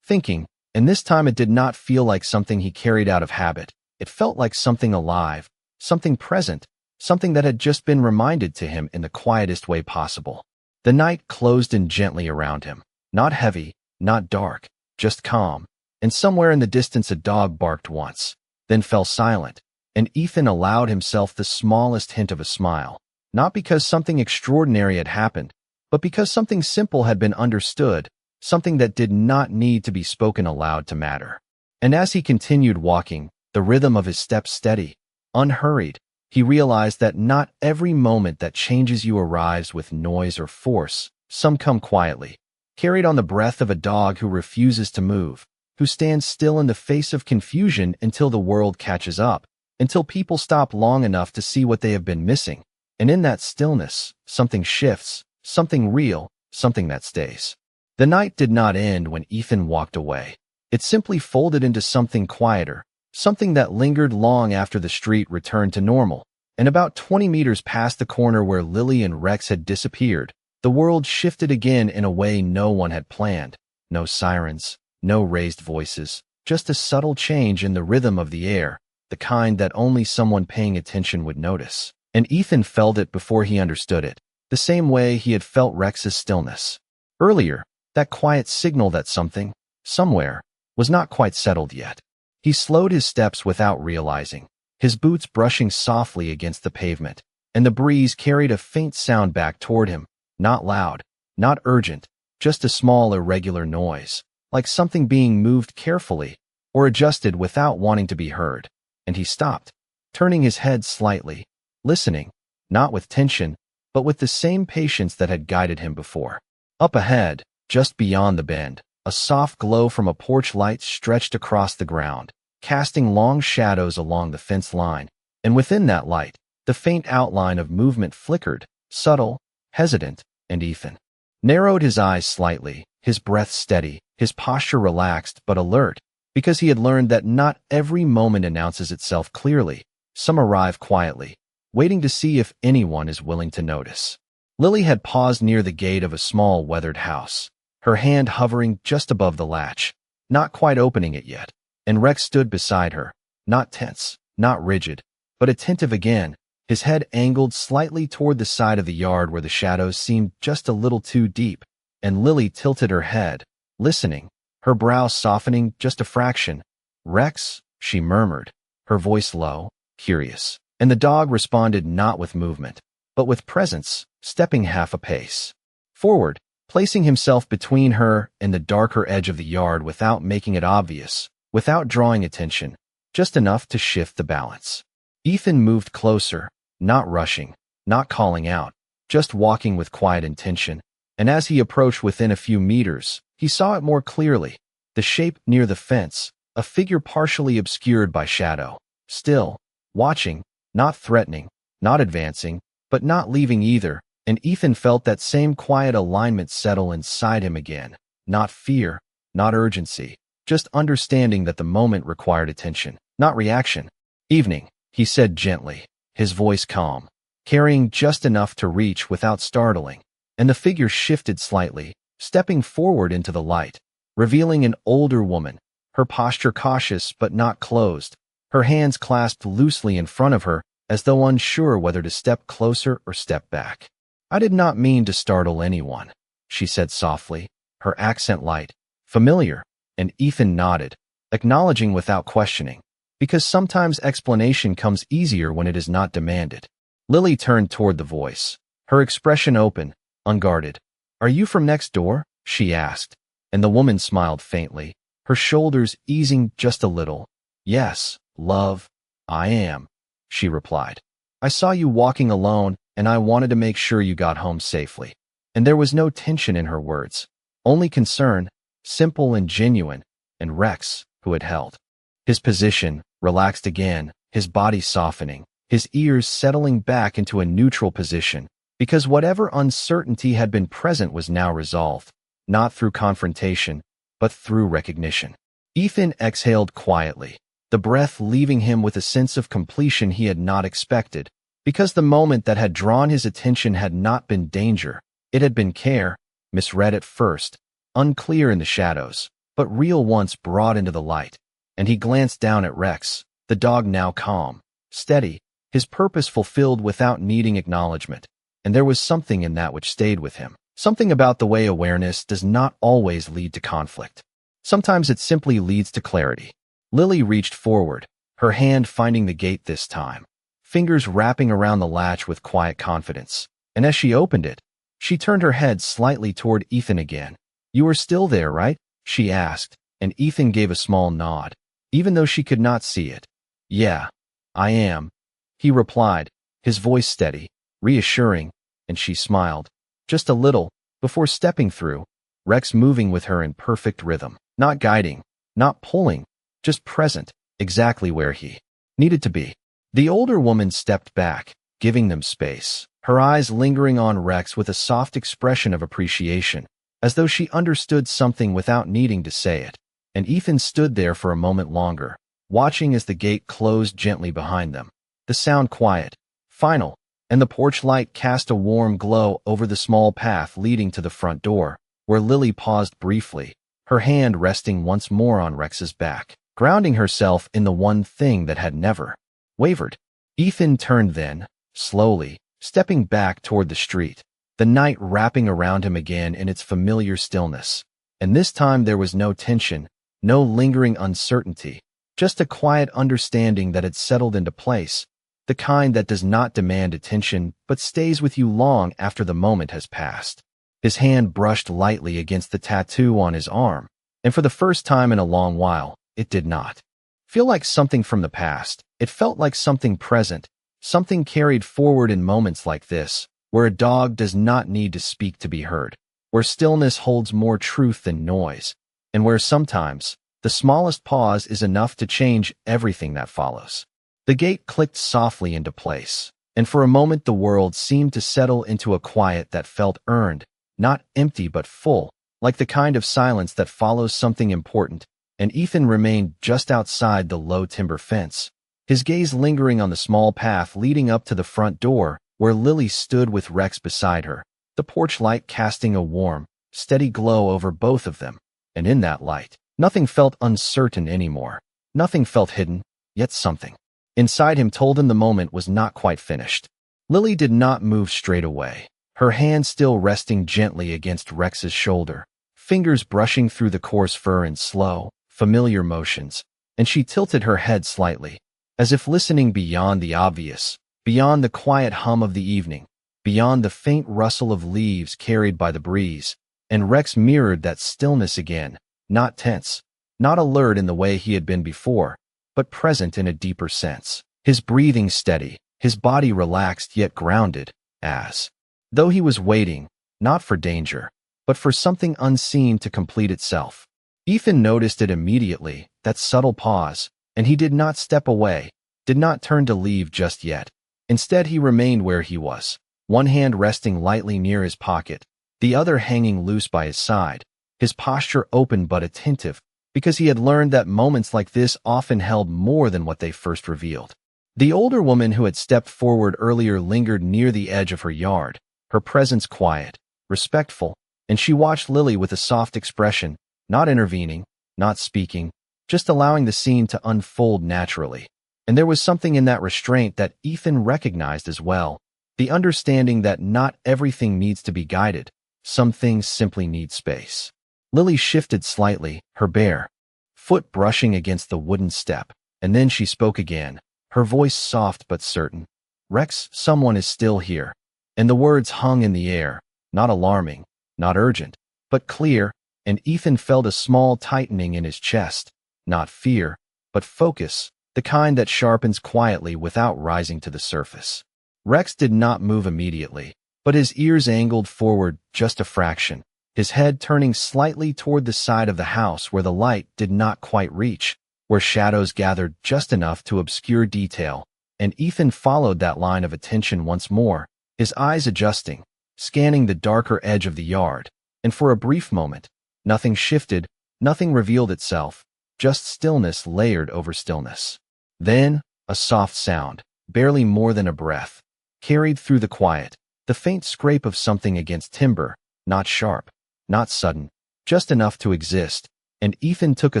thinking, and this time it did not feel like something he carried out of habit. It felt like something alive, something present, something that had just been reminded to him in the quietest way possible. The night closed in gently around him, not heavy, not dark, just calm, and somewhere in the distance a dog barked once, then fell silent, and Ethan allowed himself the smallest hint of a smile, not because something extraordinary had happened, but because something simple had been understood, something that did not need to be spoken aloud to matter. And as he continued walking, the rhythm of his steps steady, unhurried. He realized that not every moment that changes you arrives with noise or force. Some come quietly, carried on the breath of a dog who refuses to move, who stands still in the face of confusion until the world catches up, until people stop long enough to see what they have been missing. And in that stillness, something shifts, something real, something that stays. The night did not end when Ethan walked away. It simply folded into something quieter, something that lingered long after the street returned to normal. And about 20 meters past the corner where Lily and Rex had disappeared, the world shifted again in a way no one had planned. No sirens, no raised voices, just a subtle change in the rhythm of the air, the kind that only someone paying attention would notice. And Ethan felt it before he understood it, the same way he had felt Rex's stillness. Earlier, that quiet signal that something, somewhere, was not quite settled yet. He slowed his steps without realizing, his boots brushing softly against the pavement, and the breeze carried a faint sound back toward him, not loud, not urgent, just a small irregular noise, like something being moved carefully or adjusted without wanting to be heard. And he stopped, turning his head slightly, listening, not with tension, but with the same patience that had guided him before. Up ahead, just beyond the bend, a soft glow from a porch light stretched across the ground, casting long shadows along the fence line, and within that light, the faint outline of movement flickered, subtle, hesitant, and Ethan narrowed his eyes slightly, his breath steady, his posture relaxed but alert, because he had learned that not every moment announces itself clearly. Some arrive quietly, waiting to see if anyone is willing to notice. Lily had paused near the gate of a small weathered house, her hand hovering just above the latch, not quite opening it yet, and Rex stood beside her, not tense, not rigid, but attentive again, his head angled slightly toward the side of the yard where the shadows seemed just a little too deep, and Lily tilted her head, listening, her brow softening just a fraction. "Rex," she murmured, her voice low, curious, and the dog responded not with movement, but with presence, stepping half a pace forward, placing himself between her and the darker edge of the yard without making it obvious, without drawing attention, just enough to shift the balance. Ethan moved closer, not rushing, not calling out, just walking with quiet intention, and as he approached within a few meters, he saw it more clearly, the shape near the fence, a figure partially obscured by shadow, still, watching, not threatening, not advancing, but not leaving either, and Ethan felt that same quiet alignment settle inside him again, not fear, not urgency, just understanding that the moment required attention, not reaction. "Evening," he said gently, his voice calm, carrying just enough to reach without startling, and the figure shifted slightly, stepping forward into the light, revealing an older woman, her posture cautious but not closed, her hands clasped loosely in front of her as though unsure whether to step closer or step back. "I did not mean to startle anyone," she said softly, her accent light, familiar, and Ethan nodded, acknowledging without questioning, because sometimes explanation comes easier when it is not demanded. Lily turned toward the voice, her expression open, unguarded. "Are you from next door?" she asked, and the woman smiled faintly, her shoulders easing just a little. "Yes, love, I am," she replied. "I saw you walking alone, and I wanted to make sure you got home safely." And there was no tension in her words, only concern, simple and genuine, and Rex, who had held his position, relaxed again, his body softening, his ears settling back into a neutral position, because whatever uncertainty had been present was now resolved, not through confrontation, but through recognition. Ethan exhaled quietly, the breath leaving him with a sense of completion he had not expected, because the moment that had drawn his attention had not been danger, it had been care, misread at first, unclear in the shadows, but real once brought into the light. And he glanced down at Rex, the dog now calm, steady, his purpose fulfilled without needing acknowledgement, and there was something in that which stayed with him, something about the way awareness does not always lead to conflict. Sometimes it simply leads to clarity. Lily reached forward, her hand finding the gate this time, fingers wrapping around the latch with quiet confidence, and as she opened it, she turned her head slightly toward Ethan again. "You are still there, right?" she asked, and Ethan gave a small nod, even though she could not see it. Yeah, I am, he replied, his voice steady, reassuring, and she smiled. Just a little, before stepping through, Rex moving with her in perfect rhythm. Not guiding, not pulling, just present, exactly where he needed to be. The older woman stepped back, giving them space, her eyes lingering on Rex with a soft expression of appreciation, as though she understood something without needing to say it. And Ethan stood there for a moment longer, watching as the gate closed gently behind them. The sound quiet, final, and the porch light cast a warm glow over the small path leading to the front door, where Lily paused briefly, her hand resting once more on Rex's back, grounding herself in the one thing that had never wavered. Ethan turned then, slowly, stepping back toward the street, the night wrapping around him again in its familiar stillness. And this time there was no tension, no lingering uncertainty, just a quiet understanding that had settled into place, the kind that does not demand attention but stays with you long after the moment has passed. His hand brushed lightly against the tattoo on his arm, and for the first time in a long while, it did not feel like something from the past. It felt like something present, something carried forward in moments like this, where a dog does not need to speak to be heard, where stillness holds more truth than noise, and where sometimes the smallest pause is enough to change everything that follows. The gate clicked softly into place, and for a moment the world seemed to settle into a quiet that felt earned, not empty but full, like the kind of silence that follows something important. And Ethan remained just outside the low timber fence, his gaze lingering on the small path leading up to the front door, where Lily stood with Rex beside her, the porch light casting a warm, steady glow over both of them. And in that light, nothing felt uncertain anymore. Nothing felt hidden, yet something inside him told him the moment was not quite finished. Lily did not move straight away, her hand still resting gently against Rex's shoulder, fingers brushing through the coarse fur in slow, familiar motions, and she tilted her head slightly, as if listening beyond the obvious, beyond the quiet hum of the evening, beyond the faint rustle of leaves carried by the breeze. And Rex mirrored that stillness again, not tense, not alert in the way he had been before, but present in a deeper sense, his breathing steady, his body relaxed yet grounded, as though he was waiting, not for danger, but for something unseen to complete itself. Ethan noticed it immediately, that subtle pause, and he did not step away, did not turn to leave just yet. Instead he remained where he was, one hand resting lightly near his pocket, the other hanging loose by his side, his posture open but attentive, because he had learned that moments like this often held more than what they first revealed. The older woman who had stepped forward earlier lingered near the edge of her yard, her presence quiet, respectful, and she watched Lily with a soft expression, not intervening, not speaking, just allowing the scene to unfold naturally. And there was something in that restraint that Ethan recognized as well, the understanding that not everything needs to be guided, some things simply need space. Lily shifted slightly, her bare foot brushing against the wooden step, and then she spoke again, her voice soft but certain. "Rex, someone is still here." And the words hung in the air, not alarming, not urgent, but clear, and Ethan felt a small tightening in his chest, not fear, but focus, the kind that sharpens quietly without rising to the surface. Rex did not move immediately, but his ears angled forward just a fraction, his head turning slightly toward the side of the house where the light did not quite reach, where shadows gathered just enough to obscure detail, and Ethan followed that line of attention once more, his eyes adjusting, scanning the darker edge of the yard, and for a brief moment, nothing shifted, nothing revealed itself, just stillness layered over stillness. Then, a soft sound, barely more than a breath, carried through the quiet, the faint scrape of something against timber, not sharp, not sudden, just enough to exist, and Ethan took a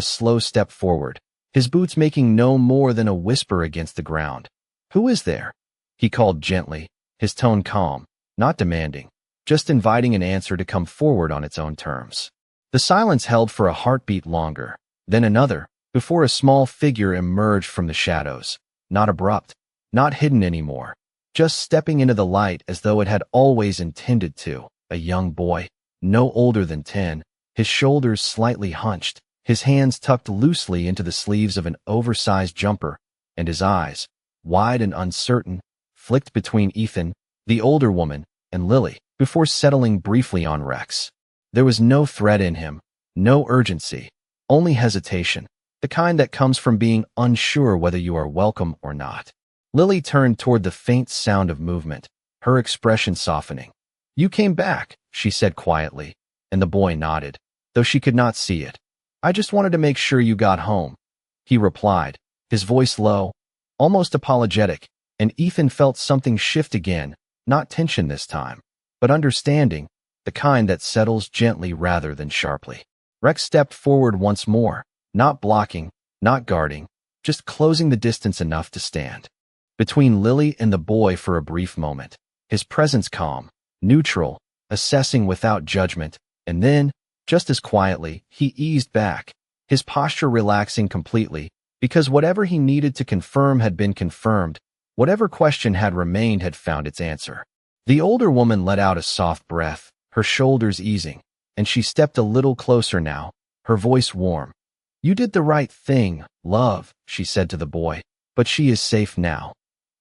slow step forward, his boots making no more than a whisper against the ground. "Who is there?" he called gently, his tone calm, not demanding, just inviting an answer to come forward on its own terms. The silence held for a heartbeat longer, then another, before a small figure emerged from the shadows, not abrupt, not hidden anymore, just stepping into the light as though it had always intended to, a young boy, no older than 10, his shoulders slightly hunched, his hands tucked loosely into the sleeves of an oversized jumper, and his eyes, wide and uncertain, flicked between Ethan, the older woman, and Lily, before settling briefly on Rex. There was no threat in him, no urgency, only hesitation, the kind that comes from being unsure whether you are welcome or not. Lily turned toward the faint sound of movement, her expression softening. "You came back," she said quietly, and the boy nodded, though she could not see it. "I just wanted to make sure you got home," he replied, his voice low, almost apologetic, and Ethan felt something shift again, not tension this time, but understanding, the kind that settles gently rather than sharply. Rex stepped forward once more, not blocking, not guarding, just closing the distance enough to stand between Lily and the boy for a brief moment, his presence calm, neutral, assessing without judgment, and then, just as quietly, he eased back, his posture relaxing completely, because whatever he needed to confirm had been confirmed, whatever question had remained had found its answer. The older woman let out a soft breath, her shoulders easing, and she stepped a little closer now, her voice warm. "You did the right thing, love," she said to the boy, "but she is safe now."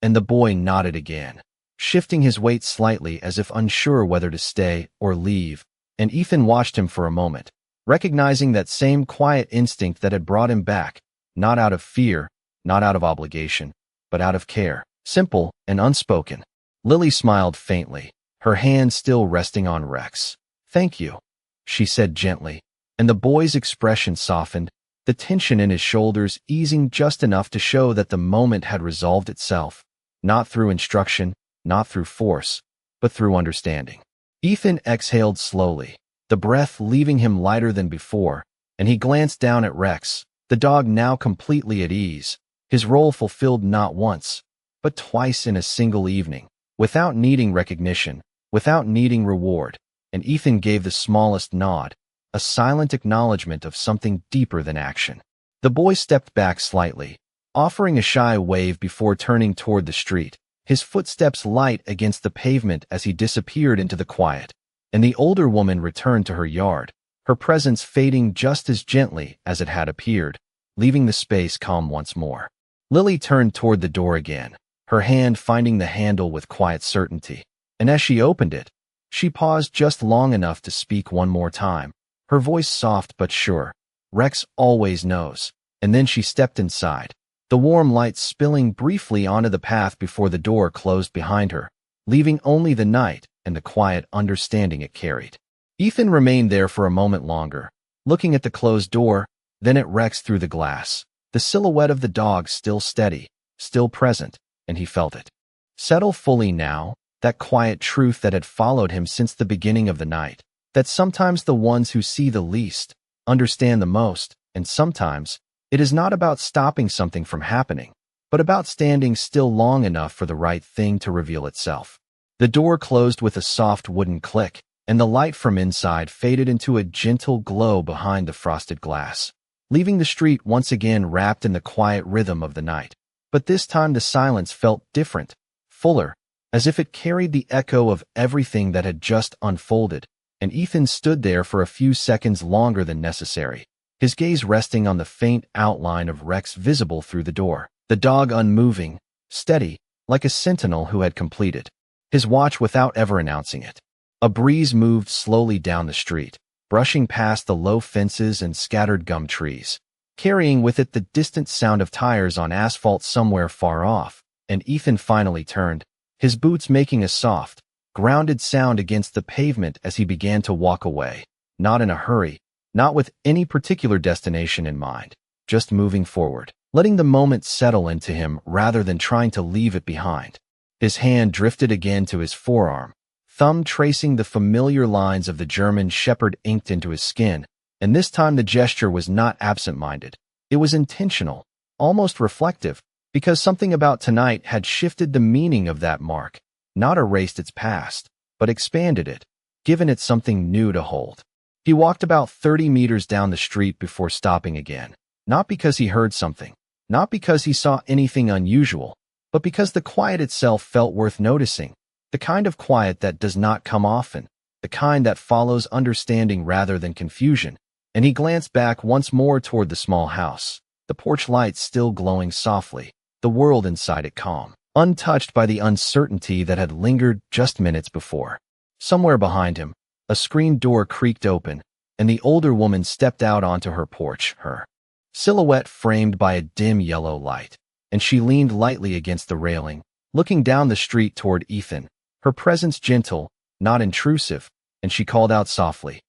And the boy nodded again, shifting his weight slightly as if unsure whether to stay or leave, and Ethan watched him for a moment, recognizing that same quiet instinct that had brought him back, not out of fear, not out of obligation, but out of care, simple and unspoken. Lily smiled faintly, her hand still resting on Rex. "Thank you," she said gently, and the boy's expression softened, the tension in his shoulders easing just enough to show that the moment had resolved itself, not through instruction, not through force, but through understanding. Ethan exhaled slowly, the breath leaving him lighter than before, and he glanced down at Rex, the dog now completely at ease, his role fulfilled not once, but twice in a single evening, without needing recognition, without needing reward, and Ethan gave the smallest nod, a silent acknowledgement of something deeper than action. The boy stepped back slightly, offering a shy wave before turning toward the street, his footsteps light against the pavement as he disappeared into the quiet, and the older woman returned to her yard, her presence fading just as gently as it had appeared, leaving the space calm once more. Lily turned toward the door again, her hand finding the handle with quiet certainty, and as she opened it, she paused just long enough to speak one more time, her voice soft but sure. "Rex always knows," and then she stepped inside, the warm light spilling briefly onto the path before the door closed behind her, leaving only the night and the quiet understanding it carried. Ethan remained there for a moment longer, looking at the closed door, then at Rex through the glass, the silhouette of the dog still steady, still present, and he felt it settle fully now, that quiet truth that had followed him since the beginning of the night, that sometimes the ones who see the least understand the most, and sometimes it is not about stopping something from happening, but about standing still long enough for the right thing to reveal itself. The door closed with a soft wooden click, and the light from inside faded into a gentle glow behind the frosted glass, leaving the street once again wrapped in the quiet rhythm of the night. But this time the silence felt different, fuller, as if it carried the echo of everything that had just unfolded, and Ethan stood there for a few seconds longer than necessary, his gaze resting on the faint outline of Rex visible through the door, the dog unmoving, steady, like a sentinel who had completed his watch without ever announcing it. A breeze moved slowly down the street, brushing past the low fences and scattered gum trees, carrying with it the distant sound of tires on asphalt somewhere far off, and Ethan finally turned, his boots making a soft, grounded sound against the pavement as he began to walk away, not in a hurry, not with any particular destination in mind, just moving forward, letting the moment settle into him rather than trying to leave it behind. His hand drifted again to his forearm, thumb tracing the familiar lines of the German shepherd inked into his skin, and this time the gesture was not absent-minded. It was intentional, almost reflective, because something about tonight had shifted the meaning of that mark, not erased its past, but expanded it, given it something new to hold. He walked about 30 meters down the street before stopping again, not because he heard something, not because he saw anything unusual, but because the quiet itself felt worth noticing, the kind of quiet that does not come often, the kind that follows understanding rather than confusion, and he glanced back once more toward the small house, the porch lights still glowing softly, the world inside it calm, untouched by the uncertainty that had lingered just minutes before. Somewhere behind him, a screen door creaked open, and the older woman stepped out onto her porch, her silhouette framed by a dim yellow light, and she leaned lightly against the railing, looking down the street toward Ethan, her presence gentle, not intrusive, and she called out softly,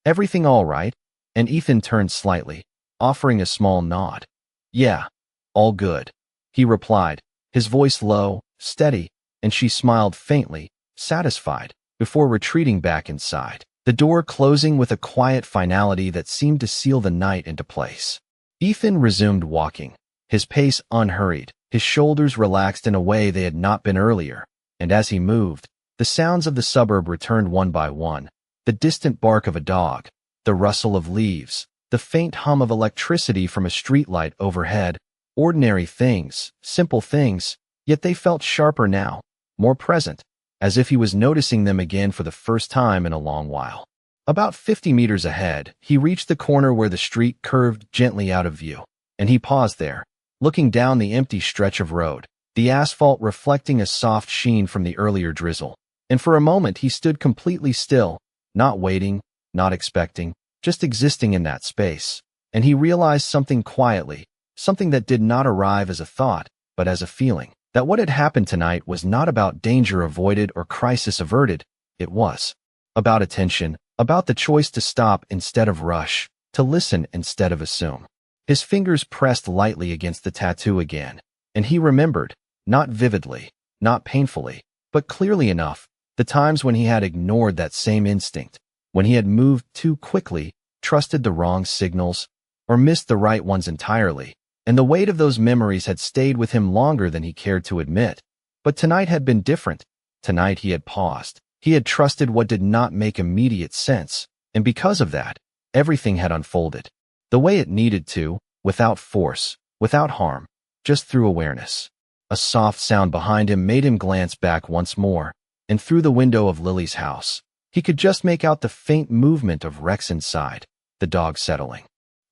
"Everything all right?" And Ethan turned slightly, offering a small nod. "Yeah, all good," he replied, his voice low, steady, and she smiled faintly, satisfied, before retreating back inside, the door closing with a quiet finality that seemed to seal the night into place. Ethan resumed walking, his pace unhurried, his shoulders relaxed in a way they had not been earlier, and as he moved, the sounds of the suburb returned one by one, the distant bark of a dog, the rustle of leaves, the faint hum of electricity from a streetlight overhead, ordinary things, simple things, yet they felt sharper now, more present, as if he was noticing them again for the first time in a long while. About 50 meters ahead, he reached the corner where the street curved gently out of view, and he paused there, looking down the empty stretch of road, the asphalt reflecting a soft sheen from the earlier drizzle. And for a moment he stood completely still, not waiting, not expecting, just existing in that space. And he realized something quietly, something that did not arrive as a thought, but as a feeling, that what had happened tonight was not about danger avoided or crisis averted. It was about attention, about the choice to stop instead of rush, to listen instead of assume. His fingers pressed lightly against the tattoo again, and he remembered, not vividly, not painfully, but clearly enough, the times when he had ignored that same instinct, when he had moved too quickly, trusted the wrong signals, or missed the right ones entirely, and the weight of those memories had stayed with him longer than he cared to admit. But tonight had been different. Tonight he had paused. He had trusted what did not make immediate sense, and because of that, everything had unfolded the way it needed to, without force, without harm, just through awareness. A soft sound behind him made him glance back once more, and through the window of Lily's house, he could just make out the faint movement of Rex inside, the dog settling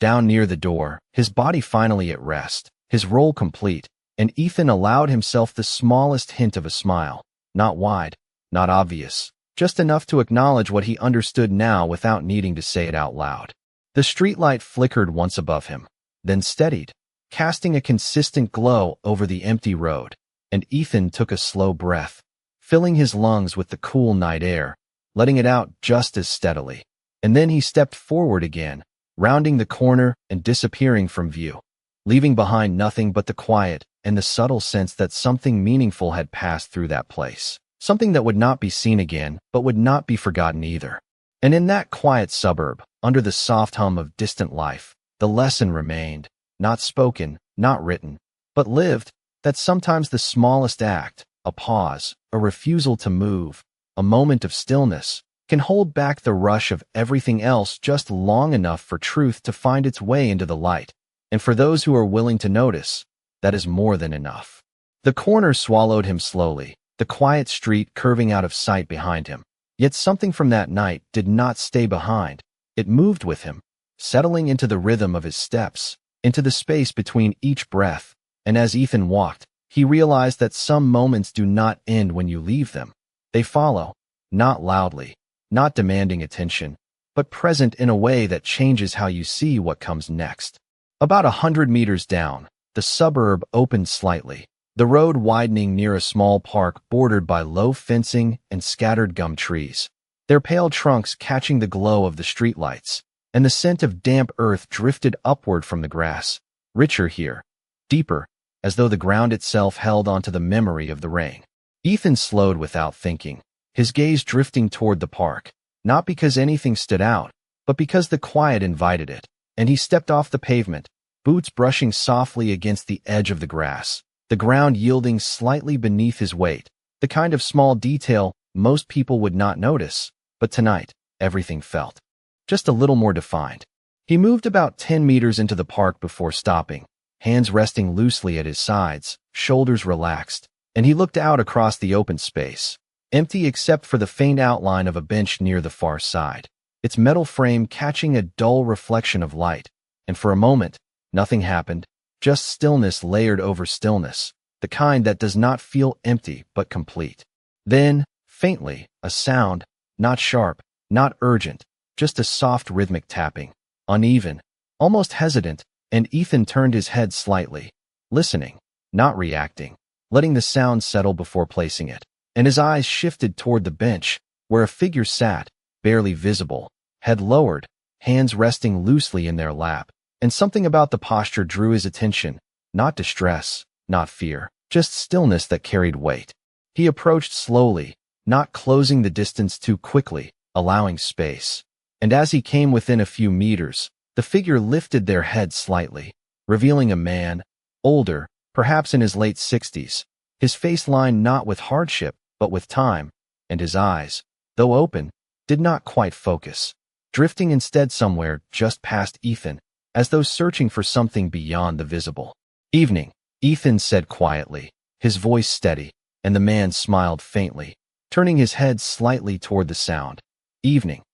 down near the door, his body finally at rest, his role complete, and Ethan allowed himself the smallest hint of a smile, not wide, not obvious, just enough to acknowledge what he understood now without needing to say it out loud. The streetlight flickered once above him, then steadied, casting a consistent glow over the empty road, and Ethan took a slow breath, filling his lungs with the cool night air, letting it out just as steadily. And then he stepped forward again, rounding the corner and disappearing from view, leaving behind nothing but the quiet and the subtle sense that something meaningful had passed through that place. Something that would not be seen again, but would not be forgotten either. And in that quiet suburb, under the soft hum of distant life, the lesson remained, not spoken, not written, but lived, that sometimes the smallest act, a pause, a refusal to move, a moment of stillness, can hold back the rush of everything else just long enough for truth to find its way into the light. And for those who are willing to notice, that is more than enough. The corner swallowed him slowly, the quiet street curving out of sight behind him. Yet something from that night did not stay behind. It moved with him, settling into the rhythm of his steps, into the space between each breath. And as Ethan walked, he realized that some moments do not end when you leave them. They follow, not loudly, not demanding attention, but present in a way that changes how you see what comes next. About 100 meters down, the suburb opened slightly, the road widening near a small park bordered by low fencing and scattered gum trees, their pale trunks catching the glow of the streetlights, and the scent of damp earth drifted upward from the grass, richer here, deeper, as though the ground itself held onto the memory of the rain. Ethan slowed without thinking, his gaze drifting toward the park, not because anything stood out, but because the quiet invited it, and he stepped off the pavement, boots brushing softly against the edge of the grass, the ground yielding slightly beneath his weight, the kind of small detail most people would not notice, but tonight, everything felt just a little more defined. He moved about 10 meters into the park before stopping, hands resting loosely at his sides, shoulders relaxed, and he looked out across the open space, empty except for the faint outline of a bench near the far side, its metal frame catching a dull reflection of light. And for a moment, nothing happened, just stillness layered over stillness, the kind that does not feel empty but complete. Then, faintly, a sound, not sharp, not urgent, just a soft rhythmic tapping, uneven, almost hesitant, and Ethan turned his head slightly, listening, not reacting, letting the sound settle before placing it. And his eyes shifted toward the bench, where a figure sat, barely visible, head lowered, hands resting loosely in their lap. And something about the posture drew his attention, not distress, not fear, just stillness that carried weight. He approached slowly, not closing the distance too quickly, allowing space. And as he came within a few meters, the figure lifted their head slightly, revealing a man, older, perhaps in his late 60s, his face lined not with hardship, but with time, and his eyes, though open, did not quite focus, drifting instead somewhere just past Ethan, as though searching for something beyond the visible. "Evening," Ethan said quietly, his voice steady, and the man smiled faintly, turning his head slightly toward the sound. "Evening,"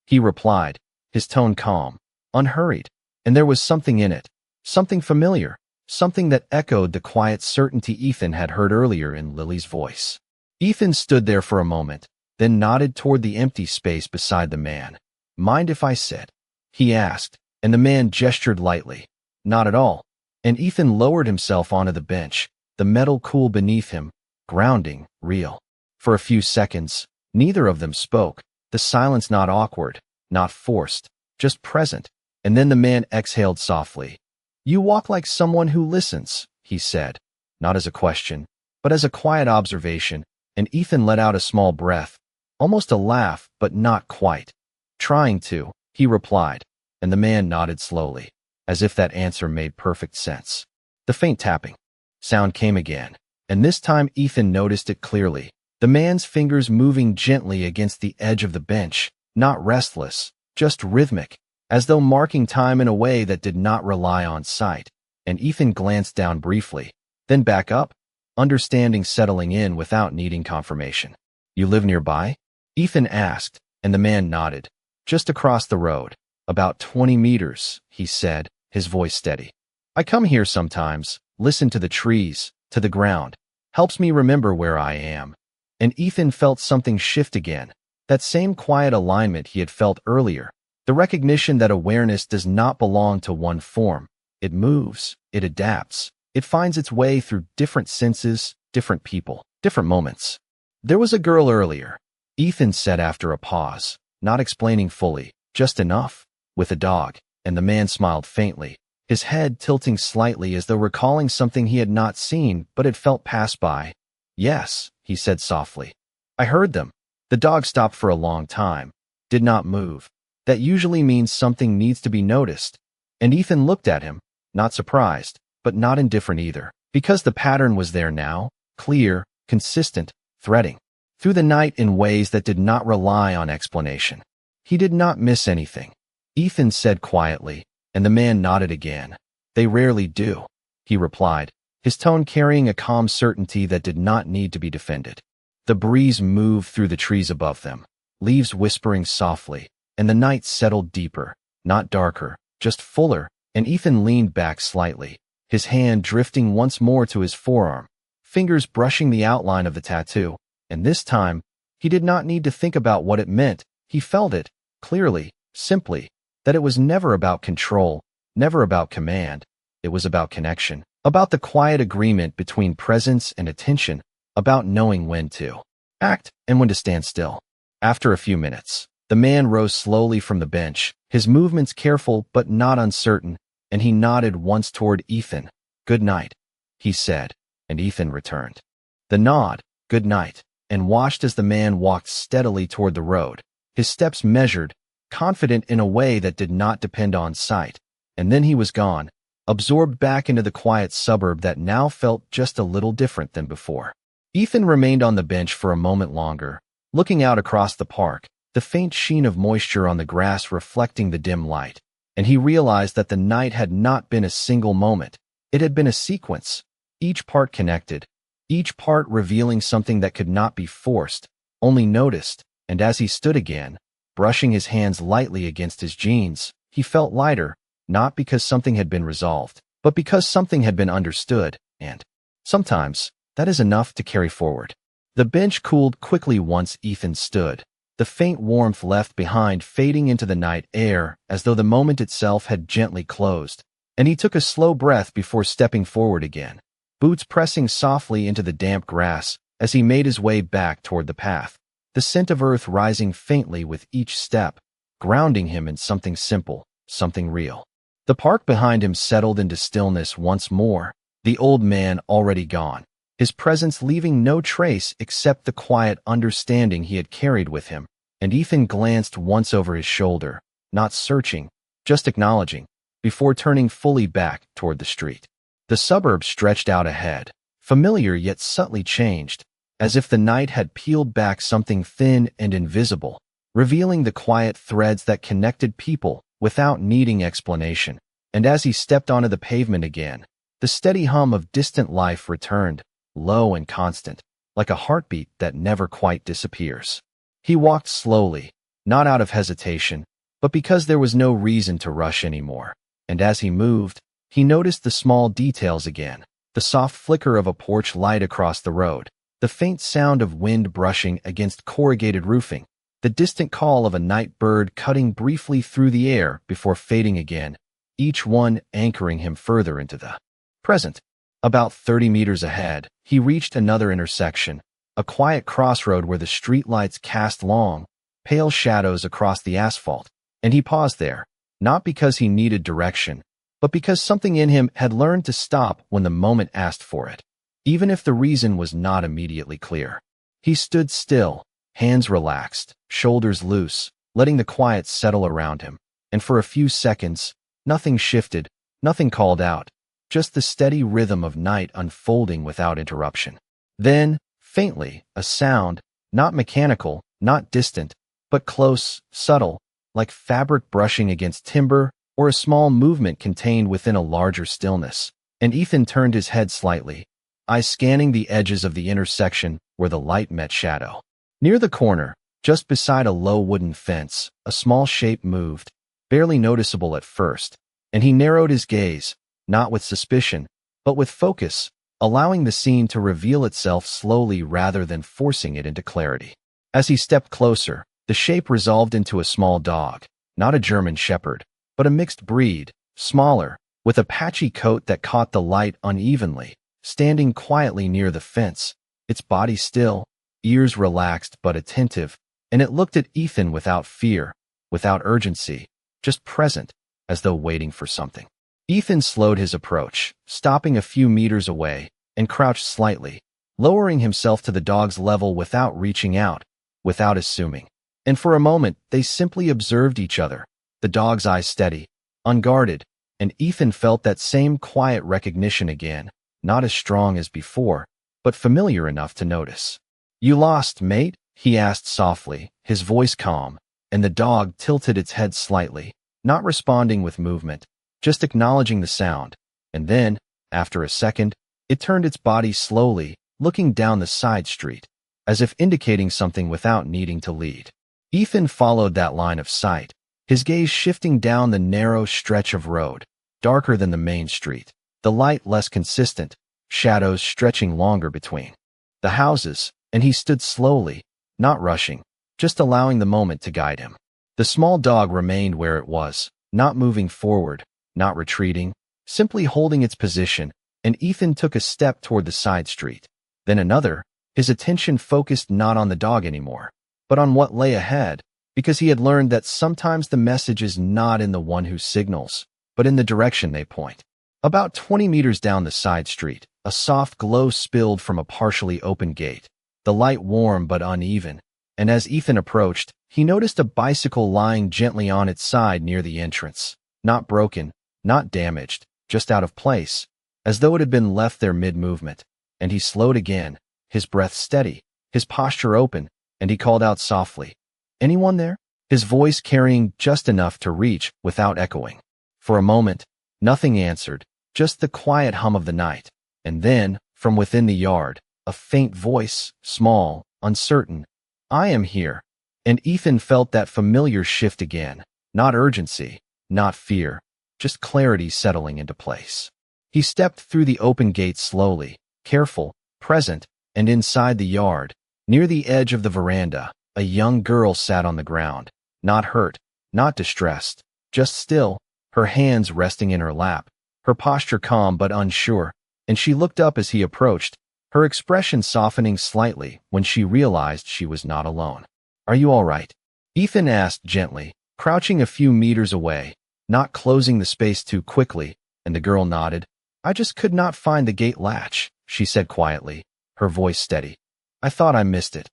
he replied, his tone calm, unhurried, and there was something in it, something familiar, something that echoed the quiet certainty Ethan had heard earlier in Lily's voice. Ethan stood there for a moment, then nodded toward the empty space beside the man. "Mind if I sit?" he asked, and the man gestured lightly. "Not at all." And Ethan lowered himself onto the bench, the metal cool beneath him, grounding, real. For a few seconds, neither of them spoke, the silence not awkward, not forced, just present. And then the man exhaled softly. "You walk like someone who listens," he said, not as a question, but as a quiet observation, and Ethan let out a small breath, almost a laugh, but not quite. "Trying to," he replied, and the man nodded slowly, as if that answer made perfect sense. The faint tapping sound came again, and this time Ethan noticed it clearly, the man's fingers moving gently against the edge of the bench, not restless, just rhythmic, as though marking time in a way that did not rely on sight. And Ethan glanced down briefly, then back up, understanding settling in without needing confirmation. "You live nearby?" Ethan asked, and the man nodded. "Just across the road, about 20 meters, he said, his voice steady. "I come here sometimes, listen to the trees, to the ground. Helps me remember where I am." And Ethan felt something shift again, that same quiet alignment he had felt earlier. The recognition that awareness does not belong to one form. It moves, it adapts, it finds its way through different senses, different people, different moments. "There was a girl earlier," Ethan said after a pause, not explaining fully, just enough, "with a dog," and the man smiled faintly, his head tilting slightly as though recalling something he had not seen but had felt pass by. "Yes," he said softly. "I heard them. The dog stopped for a long time, did not move. That usually means something needs to be noticed." And Ethan looked at him, not surprised, but not indifferent either, because the pattern was there now, clear, consistent, threading through the night in ways that did not rely on explanation. He did not miss anything, Ethan said quietly, and the man nodded again. "They rarely do," he replied, his tone carrying a calm certainty that did not need to be defended. The breeze moved through the trees above them, leaves whispering softly, and the night settled deeper, not darker, just fuller, and Ethan leaned back slightly, his hand drifting once more to his forearm, fingers brushing the outline of the tattoo, and this time, he did not need to think about what it meant. He felt it, clearly, simply, that it was never about control, never about command. It was about connection, about the quiet agreement between presence and attention, about knowing when to act and when to stand still. After a few minutes, the man rose slowly from the bench, his movements careful but not uncertain, and he nodded once toward Ethan. "Good night," he said, and Ethan returned the nod, "Good night," and watched as the man walked steadily toward the road, his steps measured, confident in a way that did not depend on sight. And then he was gone, absorbed back into the quiet suburb that now felt just a little different than before. Ethan remained on the bench for a moment longer, looking out across the park, the faint sheen of moisture on the grass reflecting the dim light, and he realized that the night had not been a single moment. It had been a sequence, each part connected, each part revealing something that could not be forced, only noticed. And as he stood again, brushing his hands lightly against his jeans, he felt lighter, not because something had been resolved, but because something had been understood, and sometimes that is enough to carry forward. The bench cooled quickly once Ethan stood, the faint warmth left behind fading into the night air as though the moment itself had gently closed, and he took a slow breath before stepping forward again, boots pressing softly into the damp grass as he made his way back toward the path, the scent of earth rising faintly with each step, grounding him in something simple, something real. The park behind him settled into stillness once more, the old man already gone, his presence leaving no trace except the quiet understanding he had carried with him, and Ethan glanced once over his shoulder, not searching, just acknowledging, before turning fully back toward the street. The suburb stretched out ahead, familiar yet subtly changed, as if the night had peeled back something thin and invisible, revealing the quiet threads that connected people without needing explanation. And as he stepped onto the pavement again, the steady hum of distant life returned, low and constant, like a heartbeat that never quite disappears. He walked slowly, not out of hesitation, but because there was no reason to rush anymore. And as he moved, he noticed the small details again, the soft flicker of a porch light across the road, the faint sound of wind brushing against corrugated roofing, the distant call of a night bird cutting briefly through the air before fading again, each one anchoring him further into the present. About 30 meters ahead, he reached another intersection, a quiet crossroad where the streetlights cast long, pale shadows across the asphalt, and he paused there, not because he needed direction, but because something in him had learned to stop when the moment asked for it, even if the reason was not immediately clear. He stood still, hands relaxed, shoulders loose, letting the quiet settle around him, and for a few seconds, nothing shifted, nothing called out, just the steady rhythm of night unfolding without interruption. Then, faintly, a sound, not mechanical, not distant, but close, subtle, like fabric brushing against timber or a small movement contained within a larger stillness, and Ethan turned his head slightly, eyes scanning the edges of the intersection where the light met shadow. Near the corner, just beside a low wooden fence, a small shape moved, barely noticeable at first, and he narrowed his gaze, not with suspicion, but with focus, allowing the scene to reveal itself slowly rather than forcing it into clarity. As he stepped closer, the shape resolved into a small dog, not a German shepherd, but a mixed breed, smaller, with a patchy coat that caught the light unevenly, standing quietly near the fence, its body still, ears relaxed but attentive, and it looked at Ethan without fear, without urgency, just present, as though waiting for something. Ethan slowed his approach, stopping a few meters away, and crouched slightly, lowering himself to the dog's level without reaching out, without assuming. And for a moment, they simply observed each other, the dog's eyes steady, unguarded, and Ethan felt that same quiet recognition again, not as strong as before, but familiar enough to notice. "You lost, mate?" he asked softly, his voice calm, and the dog tilted its head slightly, not responding with movement, just acknowledging the sound, and then, after a second, it turned its body slowly, looking down the side street, as if indicating something without needing to lead. Ethan followed that line of sight, his gaze shifting down the narrow stretch of road, darker than the main street, the light less consistent, shadows stretching longer between the houses, and he stood slowly, not rushing, just allowing the moment to guide him. The small dog remained where it was, not moving forward, not retreating, simply holding its position, and Ethan took a step toward the side street, then another, his attention focused not on the dog anymore, but on what lay ahead, because he had learned that sometimes the message is not in the one who signals, but in the direction they point. About 20 meters down the side street, a soft glow spilled from a partially open gate, the light warm but uneven, and as Ethan approached, he noticed a bicycle lying gently on its side near the entrance, not broken, not damaged, just out of place, as though it had been left there mid-movement, and he slowed again, his breath steady, his posture open, and he called out softly, "Anyone there?" His voice carrying just enough to reach without echoing. For a moment, nothing answered, just the quiet hum of the night, and then, from within the yard, a faint voice, small, uncertain, "I am here," and Ethan felt that familiar shift again, not urgency, not fear, just clarity settling into place. He stepped through the open gate slowly, careful, present, and inside the yard, near the edge of the veranda, a young girl sat on the ground, not hurt, not distressed, just still, her hands resting in her lap, her posture calm but unsure, and she looked up as he approached, her expression softening slightly when she realized she was not alone. "Are you all right?" Ethan asked gently, crouching a few meters away, not closing the space too quickly, and the girl nodded. "I just could not find the gate latch," she said quietly, her voice steady. "I thought I missed it."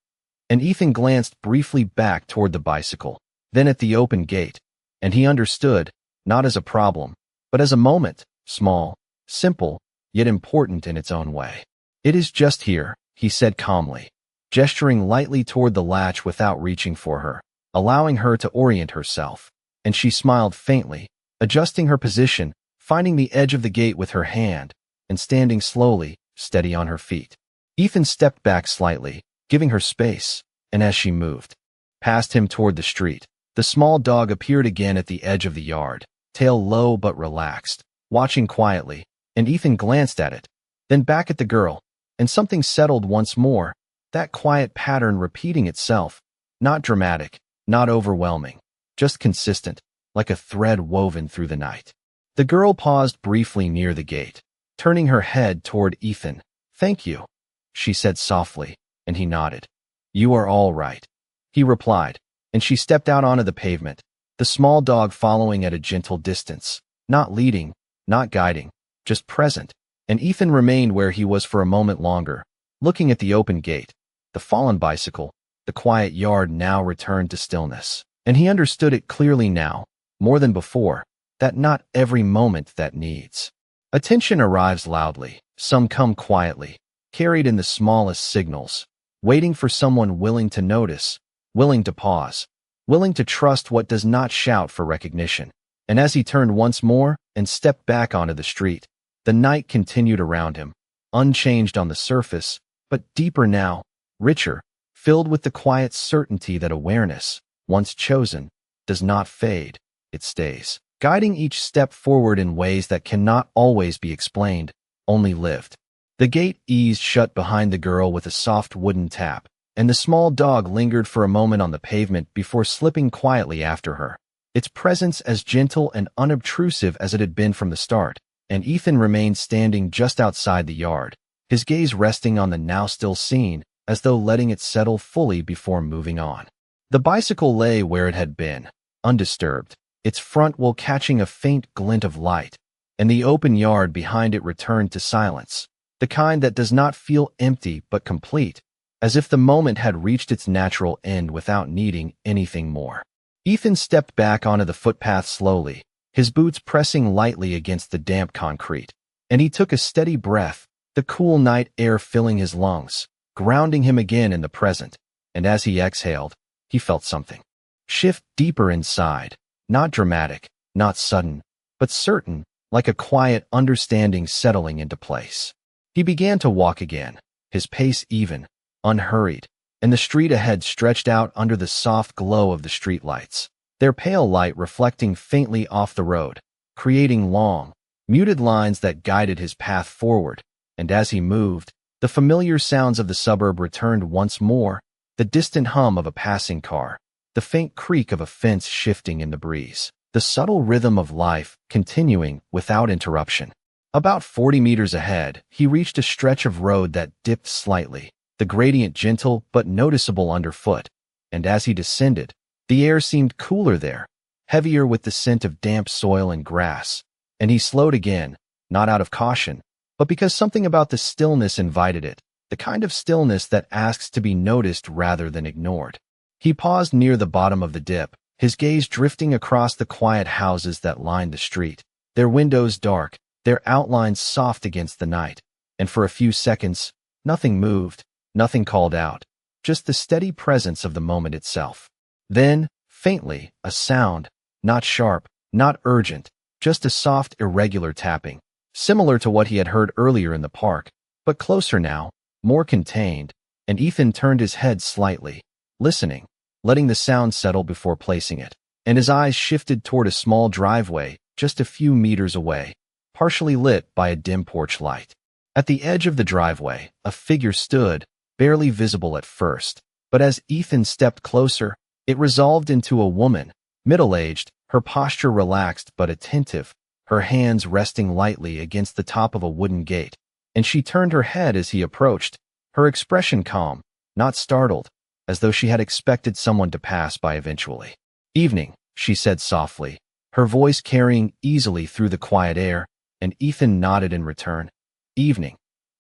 And Ethan glanced briefly back toward the bicycle, then at the open gate, and he understood, not as a problem, but as a moment, small, simple, yet important in its own way. "It is just here," he said calmly, gesturing lightly toward the latch without reaching for her, allowing her to orient herself, and she smiled faintly, adjusting her position, finding the edge of the gate with her hand, and standing slowly, steady on her feet. Ethan stepped back slightly, giving her space, and as she moved past him toward the street, the small dog appeared again at the edge of the yard, tail low but relaxed, watching quietly, and Ethan glanced at it, then back at the girl, and something settled once more, that quiet pattern repeating itself, not dramatic, not overwhelming, just consistent, like a thread woven through the night. The girl paused briefly near the gate, turning her head toward Ethan. "Thank you," she said softly, and he nodded. "You are all right," he replied, and she stepped out onto the pavement, the small dog following at a gentle distance, not leading, not guiding, just present, and Ethan remained where he was for a moment longer, looking at the open gate, the fallen bicycle, the quiet yard now returned to stillness, and he understood it clearly now, more than before, that not every moment that needs attention arrives loudly, some come quietly, carried in the smallest signals, waiting for someone willing to notice, willing to pause, willing to trust what does not shout for recognition. And as he turned once more and stepped back onto the street, the night continued around him, unchanged on the surface, but deeper now, richer, filled with the quiet certainty that awareness, once chosen, does not fade, it stays, guiding each step forward in ways that cannot always be explained, only lived. The gate eased shut behind the girl with a soft wooden tap, and the small dog lingered for a moment on the pavement before slipping quietly after her, its presence as gentle and unobtrusive as it had been from the start, and Ethan remained standing just outside the yard, his gaze resting on the now still scene, as though letting it settle fully before moving on. The bicycle lay where it had been, undisturbed, its front wheel catching a faint glint of light, and the open yard behind it returned to silence, the kind that does not feel empty but complete, as if the moment had reached its natural end without needing anything more. Ethan stepped back onto the footpath slowly, his boots pressing lightly against the damp concrete, and he took a steady breath, the cool night air filling his lungs, grounding him again in the present, and as he exhaled, he felt something shift deeper inside, not dramatic, not sudden, but certain, like a quiet understanding settling into place. He began to walk again, his pace even, unhurried, and the street ahead stretched out under the soft glow of the streetlights, their pale light reflecting faintly off the road, creating long, muted lines that guided his path forward, and as he moved, the familiar sounds of the suburb returned once more, the distant hum of a passing car, the faint creak of a fence shifting in the breeze, the subtle rhythm of life continuing without interruption. About 40 meters ahead, he reached a stretch of road that dipped slightly, the gradient gentle but noticeable underfoot, and as he descended, the air seemed cooler there, heavier with the scent of damp soil and grass, and he slowed again, not out of caution, but because something about the stillness invited it, the kind of stillness that asks to be noticed rather than ignored. He paused near the bottom of the dip, his gaze drifting across the quiet houses that lined the street, their windows dark, their outlines soft against the night, and for a few seconds, nothing moved, nothing called out, just the steady presence of the moment itself. Then, faintly, a sound, not sharp, not urgent, just a soft, irregular tapping, similar to what he had heard earlier in the park, but closer now, more contained, and Ethan turned his head slightly, listening, letting the sound settle before placing it, and his eyes shifted toward a small driveway just a few meters away, partially lit by a dim porch light. At the edge of the driveway, a figure stood, barely visible at first, but as Ethan stepped closer, it resolved into a woman, middle-aged, her posture relaxed but attentive, her hands resting lightly against the top of a wooden gate, and she turned her head as he approached, her expression calm, not startled, as though she had expected someone to pass by eventually. "Evening," she said softly, her voice carrying easily through the quiet air, and Ethan nodded in return. "Evening,"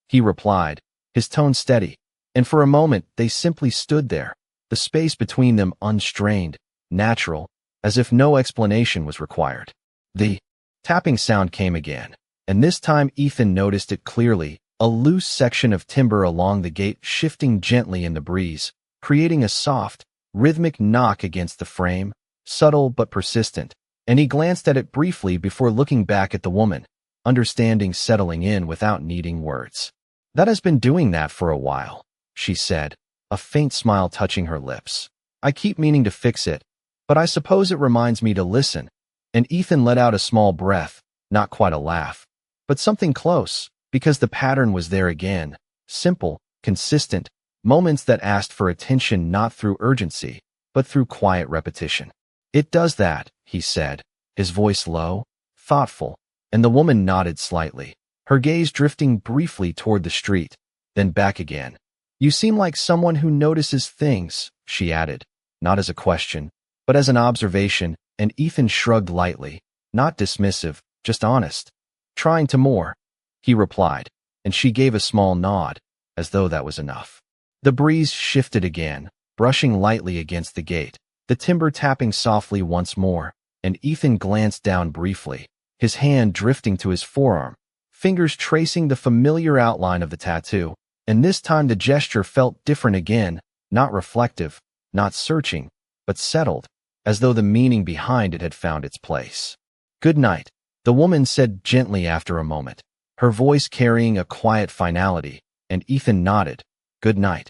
he replied, his tone steady, and for a moment they simply stood there, the space between them unstrained, natural, as if no explanation was required. The tapping sound came again, and this time Ethan noticed it clearly, a loose section of timber along the gate shifting gently in the breeze, creating a soft, rhythmic knock against the frame, subtle but persistent, and he glanced at it briefly before looking back at the woman, understanding settling in without needing words. "That has been doing that for a while," she said, a faint smile touching her lips. "I keep meaning to fix it, but I suppose it reminds me to listen." And Ethan let out a small breath, not quite a laugh, but something close, because the pattern was there again, simple, consistent, moments that asked for attention not through urgency, but through quiet repetition. "It does that," he said, his voice low, thoughtful, and the woman nodded slightly, her gaze drifting briefly toward the street, then back again. "You seem like someone who notices things," she added, not as a question, but as an observation, and Ethan shrugged lightly, not dismissive, just honest. "Trying to more," he replied, and she gave a small nod, as though that was enough. The breeze shifted again, brushing lightly against the gate, the timber tapping softly once more, and Ethan glanced down briefly, his hand drifting to his forearm, fingers tracing the familiar outline of the tattoo, and this time the gesture felt different again, not reflective, not searching, but settled, as though the meaning behind it had found its place. "Good night," the woman said gently after a moment, her voice carrying a quiet finality, and Ethan nodded. "Good night,"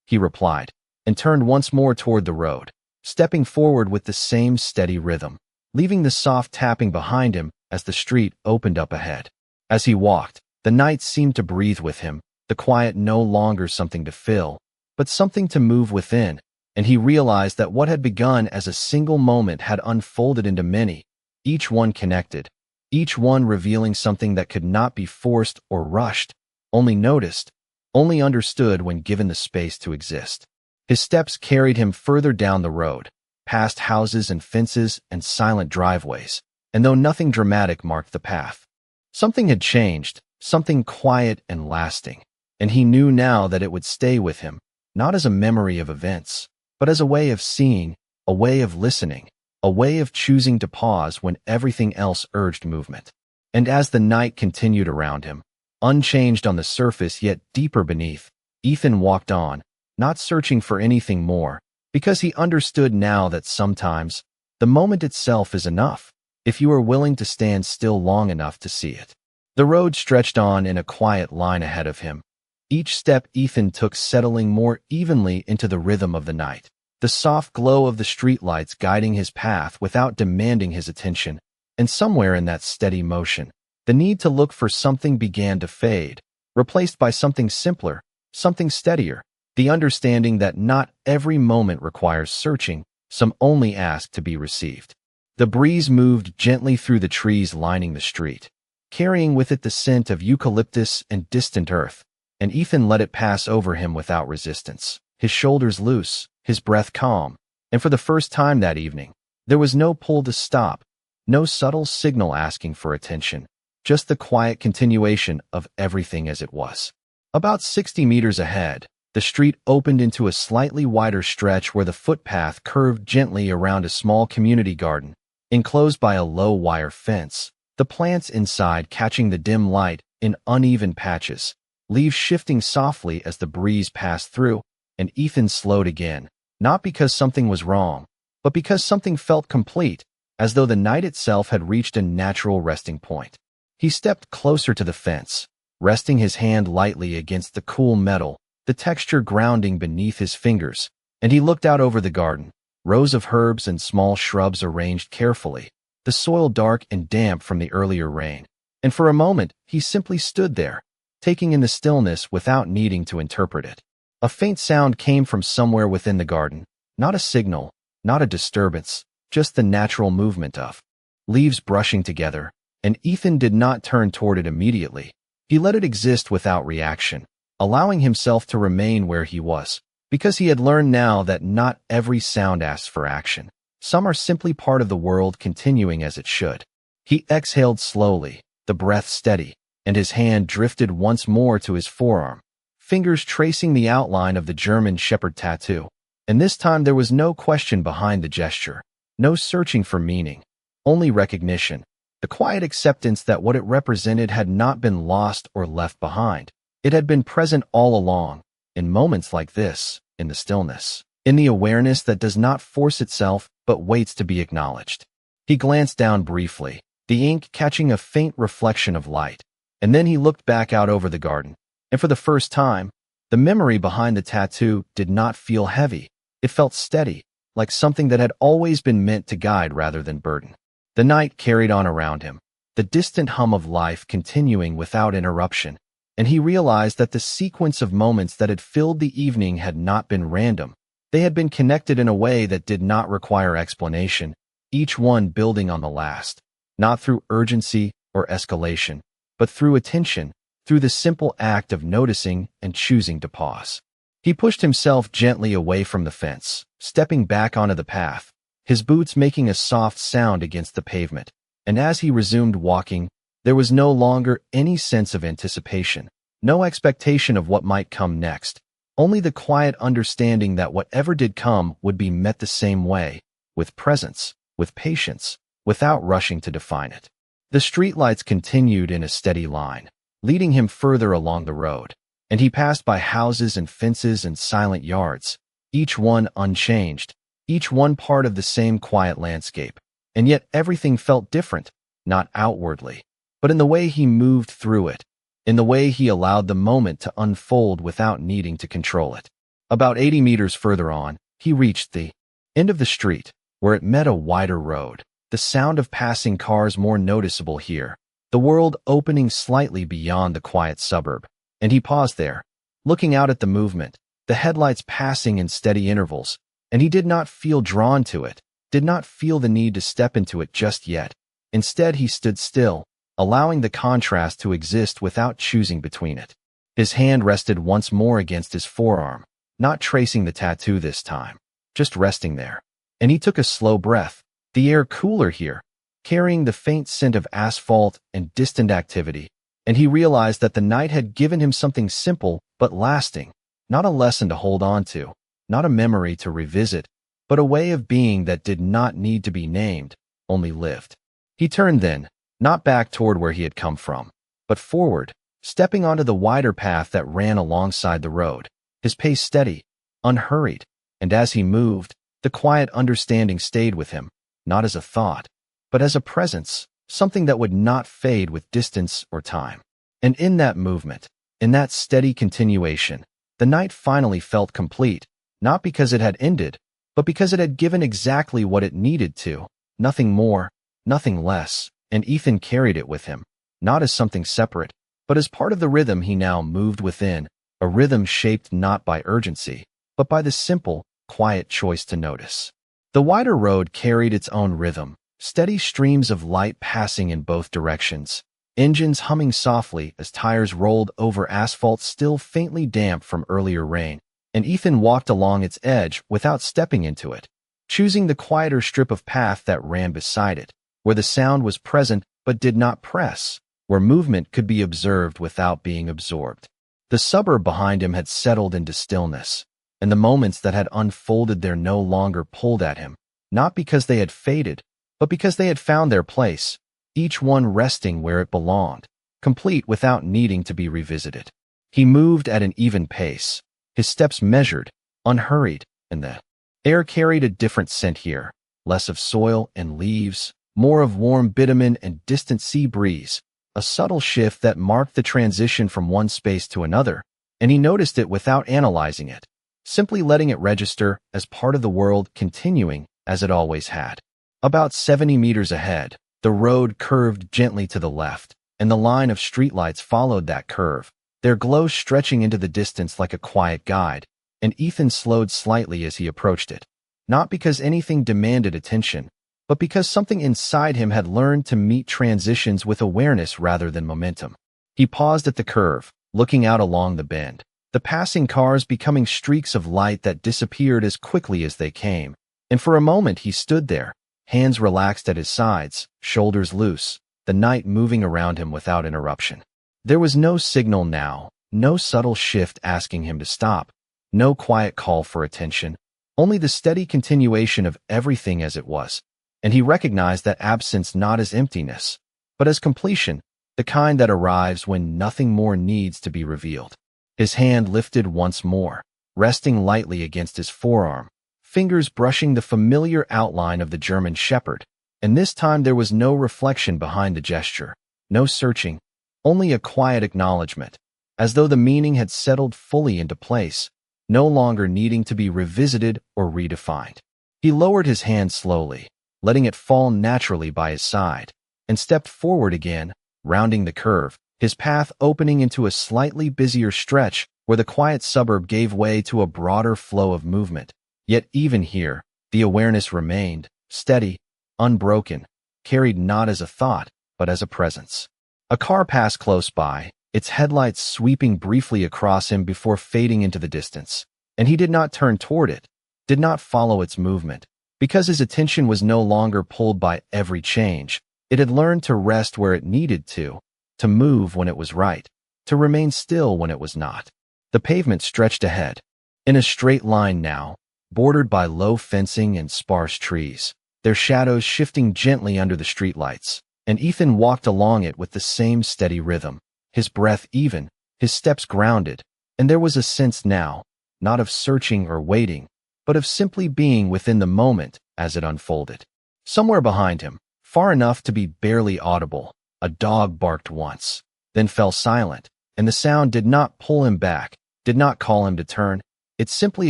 he replied, and turned once more toward the road, stepping forward with the same steady rhythm, leaving the soft tapping behind him as the street opened up ahead. As he walked, the night seemed to breathe with him, the quiet no longer something to fill, but something to move within, and he realized that what had begun as a single moment had unfolded into many, each one connected, each one revealing something that could not be forced or rushed, only noticed, only understood when given the space to exist. His steps carried him further down the road, past houses and fences and silent driveways, and though nothing dramatic marked the path, something had changed, something quiet and lasting, and he knew now that it would stay with him, not as a memory of events, but as a way of seeing, a way of listening, a way of choosing to pause when everything else urged movement. And as the night continued around him, unchanged on the surface yet deeper beneath, Ethan walked on, not searching for anything more, because he understood now that sometimes the moment itself is enough, if you are willing to stand still long enough to see it. The road stretched on in a quiet line ahead of him, each step Ethan took settling more evenly into the rhythm of the night, the soft glow of the streetlights guiding his path without demanding his attention, and somewhere in that steady motion, the need to look for something began to fade, replaced by something simpler, something steadier, the understanding that not every moment requires searching, some only ask to be received. The breeze moved gently through the trees lining the street, carrying with it the scent of eucalyptus and distant earth, and Ethan let it pass over him without resistance, his shoulders loose, his breath calm, and for the first time that evening, there was no pull to stop, no subtle signal asking for attention, just the quiet continuation of everything as it was. About 60 meters ahead, the street opened into a slightly wider stretch where the footpath curved gently around a small community garden, enclosed by a low wire fence, the plants inside catching the dim light in uneven patches, leaves shifting softly as the breeze passed through, and Ethan slowed again, not because something was wrong, but because something felt complete, as though the night itself had reached a natural resting point. He stepped closer to the fence, resting his hand lightly against the cool metal, the texture grounding beneath his fingers, and he looked out over the garden, rows of herbs and small shrubs arranged carefully, the soil dark and damp from the earlier rain, And for a moment, he simply stood there, taking in the stillness without needing to interpret it. A faint sound came from somewhere within the garden, not a signal, not a disturbance, just the natural movement of leaves brushing together, and Ethan did not turn toward it immediately. He let it exist without reaction, allowing himself to remain where he was, because he had learned now that not every sound asks for action. Some are simply part of the world continuing as it should. He exhaled slowly, the breath steady, and his hand drifted once more to his forearm, fingers tracing the outline of the German Shepherd tattoo. And this time there was no question behind the gesture, no searching for meaning, only recognition, the quiet acceptance that what it represented had not been lost or left behind. It had been present all along, in moments like this, in the stillness, in the awareness that does not force itself but waits to be acknowledged. He glanced down briefly, the ink catching a faint reflection of light, and then he looked back out over the garden, and for the first time, the memory behind the tattoo did not feel heavy. It felt steady, like something that had always been meant to guide rather than burden. The night carried on around him, the distant hum of life continuing without interruption, and he realized that the sequence of moments that had filled the evening had not been random. They had been connected in a way that did not require explanation, each one building on the last, not through urgency or escalation, but through attention, through the simple act of noticing and choosing to pause. He pushed himself gently away from the fence, stepping back onto the path, his boots making a soft sound against the pavement, and as he resumed walking, there was no longer any sense of anticipation, no expectation of what might come next, only the quiet understanding that whatever did come would be met the same way, with presence, with patience, without rushing to define it. The streetlights continued in a steady line, leading him further along the road, and he passed by houses and fences and silent yards, each one unchanged, each one part of the same quiet landscape, and yet everything felt different, not outwardly, but in the way he moved through it, in the way he allowed the moment to unfold without needing to control it. About 80 meters further on, he reached the end of the street, where it met a wider road, the sound of passing cars more noticeable here, the world opening slightly beyond the quiet suburb. And he paused there, looking out at the movement, the headlights passing in steady intervals, and he did not feel drawn to it, did not feel the need to step into it just yet. Instead, he stood still, allowing the contrast to exist without choosing between it. His hand rested once more against his forearm, not tracing the tattoo this time, just resting there. And he took a slow breath, the air cooler here, carrying the faint scent of asphalt and distant activity, and he realized that the night had given him something simple but lasting, not a lesson to hold on to, not a memory to revisit, but a way of being that did not need to be named, only lived. He turned then, not back toward where he had come from, but forward, stepping onto the wider path that ran alongside the road, his pace steady, unhurried, and as he moved, the quiet understanding stayed with him, not as a thought, but as a presence, something that would not fade with distance or time. And in that movement, in that steady continuation, the night finally felt complete, not because it had ended, but because it had given exactly what it needed to, nothing more, nothing less, and Ethan carried it with him, not as something separate, but as part of the rhythm he now moved within, a rhythm shaped not by urgency, but by the simple, quiet choice to notice. The wider road carried its own rhythm, steady streams of light passing in both directions, engines humming softly as tires rolled over asphalt still faintly damp from earlier rain, and Ethan walked along its edge without stepping into it, choosing the quieter strip of path that ran beside it, where the sound was present but did not press, where movement could be observed without being absorbed. The suburb behind him had settled into stillness, and the moments that had unfolded there no longer pulled at him, not because they had faded, but because they had found their place, each one resting where it belonged, complete without needing to be revisited. He moved at an even pace, his steps measured, unhurried, and the air carried a different scent here, less of soil and leaves, more of warm bitumen and distant sea breeze, a subtle shift that marked the transition from one space to another, and he noticed it without analyzing it, simply letting it register as part of the world continuing as it always had. About 70 meters ahead, the road curved gently to the left, and the line of streetlights followed that curve, their glow stretching into the distance like a quiet guide, and Ethan slowed slightly as he approached it. Not because anything demanded attention, but because something inside him had learned to meet transitions with awareness rather than momentum. He paused at the curve, looking out along the bend, the passing cars becoming streaks of light that disappeared as quickly as they came. And for a moment he stood there, hands relaxed at his sides, shoulders loose, the night moving around him without interruption. There was no signal now, no subtle shift asking him to stop, no quiet call for attention, only the steady continuation of everything as it was. And he recognized that absence not as emptiness, but as completion, the kind that arrives when nothing more needs to be revealed. His hand lifted once more, resting lightly against his forearm, fingers brushing the familiar outline of the German shepherd, and this time there was no reflection behind the gesture, no searching, only a quiet acknowledgement, as though the meaning had settled fully into place, no longer needing to be revisited or redefined. He lowered his hand slowly, letting it fall naturally by his side, and stepped forward again, rounding the curve, his path opening into a slightly busier stretch where the quiet suburb gave way to a broader flow of movement. Yet even here, the awareness remained, steady, unbroken, carried not as a thought, but as a presence. A car passed close by, its headlights sweeping briefly across him before fading into the distance, and he did not turn toward it, did not follow its movement, because his attention was no longer pulled by every change. It had learned to rest where it needed to move when it was right, to remain still when it was not. The pavement stretched ahead, in a straight line now, bordered by low fencing and sparse trees, their shadows shifting gently under the streetlights, and Ethan walked along it with the same steady rhythm, his breath even, his steps grounded, and there was a sense now, not of searching or waiting, but of simply being within the moment as it unfolded. Somewhere behind him, far enough to be barely audible, a dog barked once, then fell silent, and the sound did not pull him back, did not call him to turn. It simply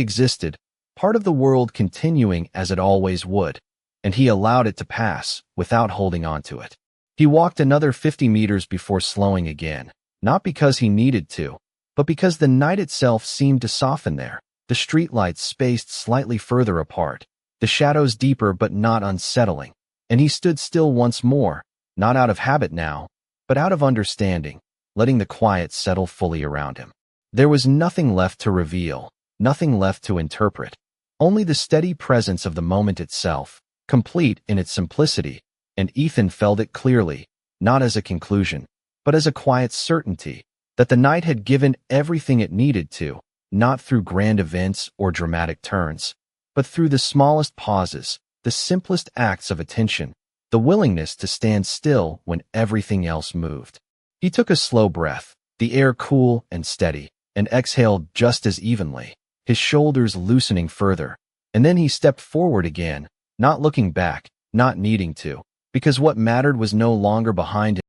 existed, part of the world continuing as it always would, and he allowed it to pass without holding on to it. He walked another 50 meters before slowing again, not because he needed to, but because the night itself seemed to soften there, the streetlights spaced slightly further apart, the shadows deeper but not unsettling, and he stood still once more, not out of habit now, but out of understanding, letting the quiet settle fully around him. There was nothing left to reveal, nothing left to interpret, only the steady presence of the moment itself, complete in its simplicity, and Ethan felt it clearly, not as a conclusion, but as a quiet certainty, that the night had given everything it needed to, not through grand events or dramatic turns, but through the smallest pauses, the simplest acts of attention, the willingness to stand still when everything else moved. He took a slow breath, the air cool and steady, and exhaled just as evenly, his shoulders loosening further, and then he stepped forward again, not looking back, not needing to, because what mattered was no longer behind him.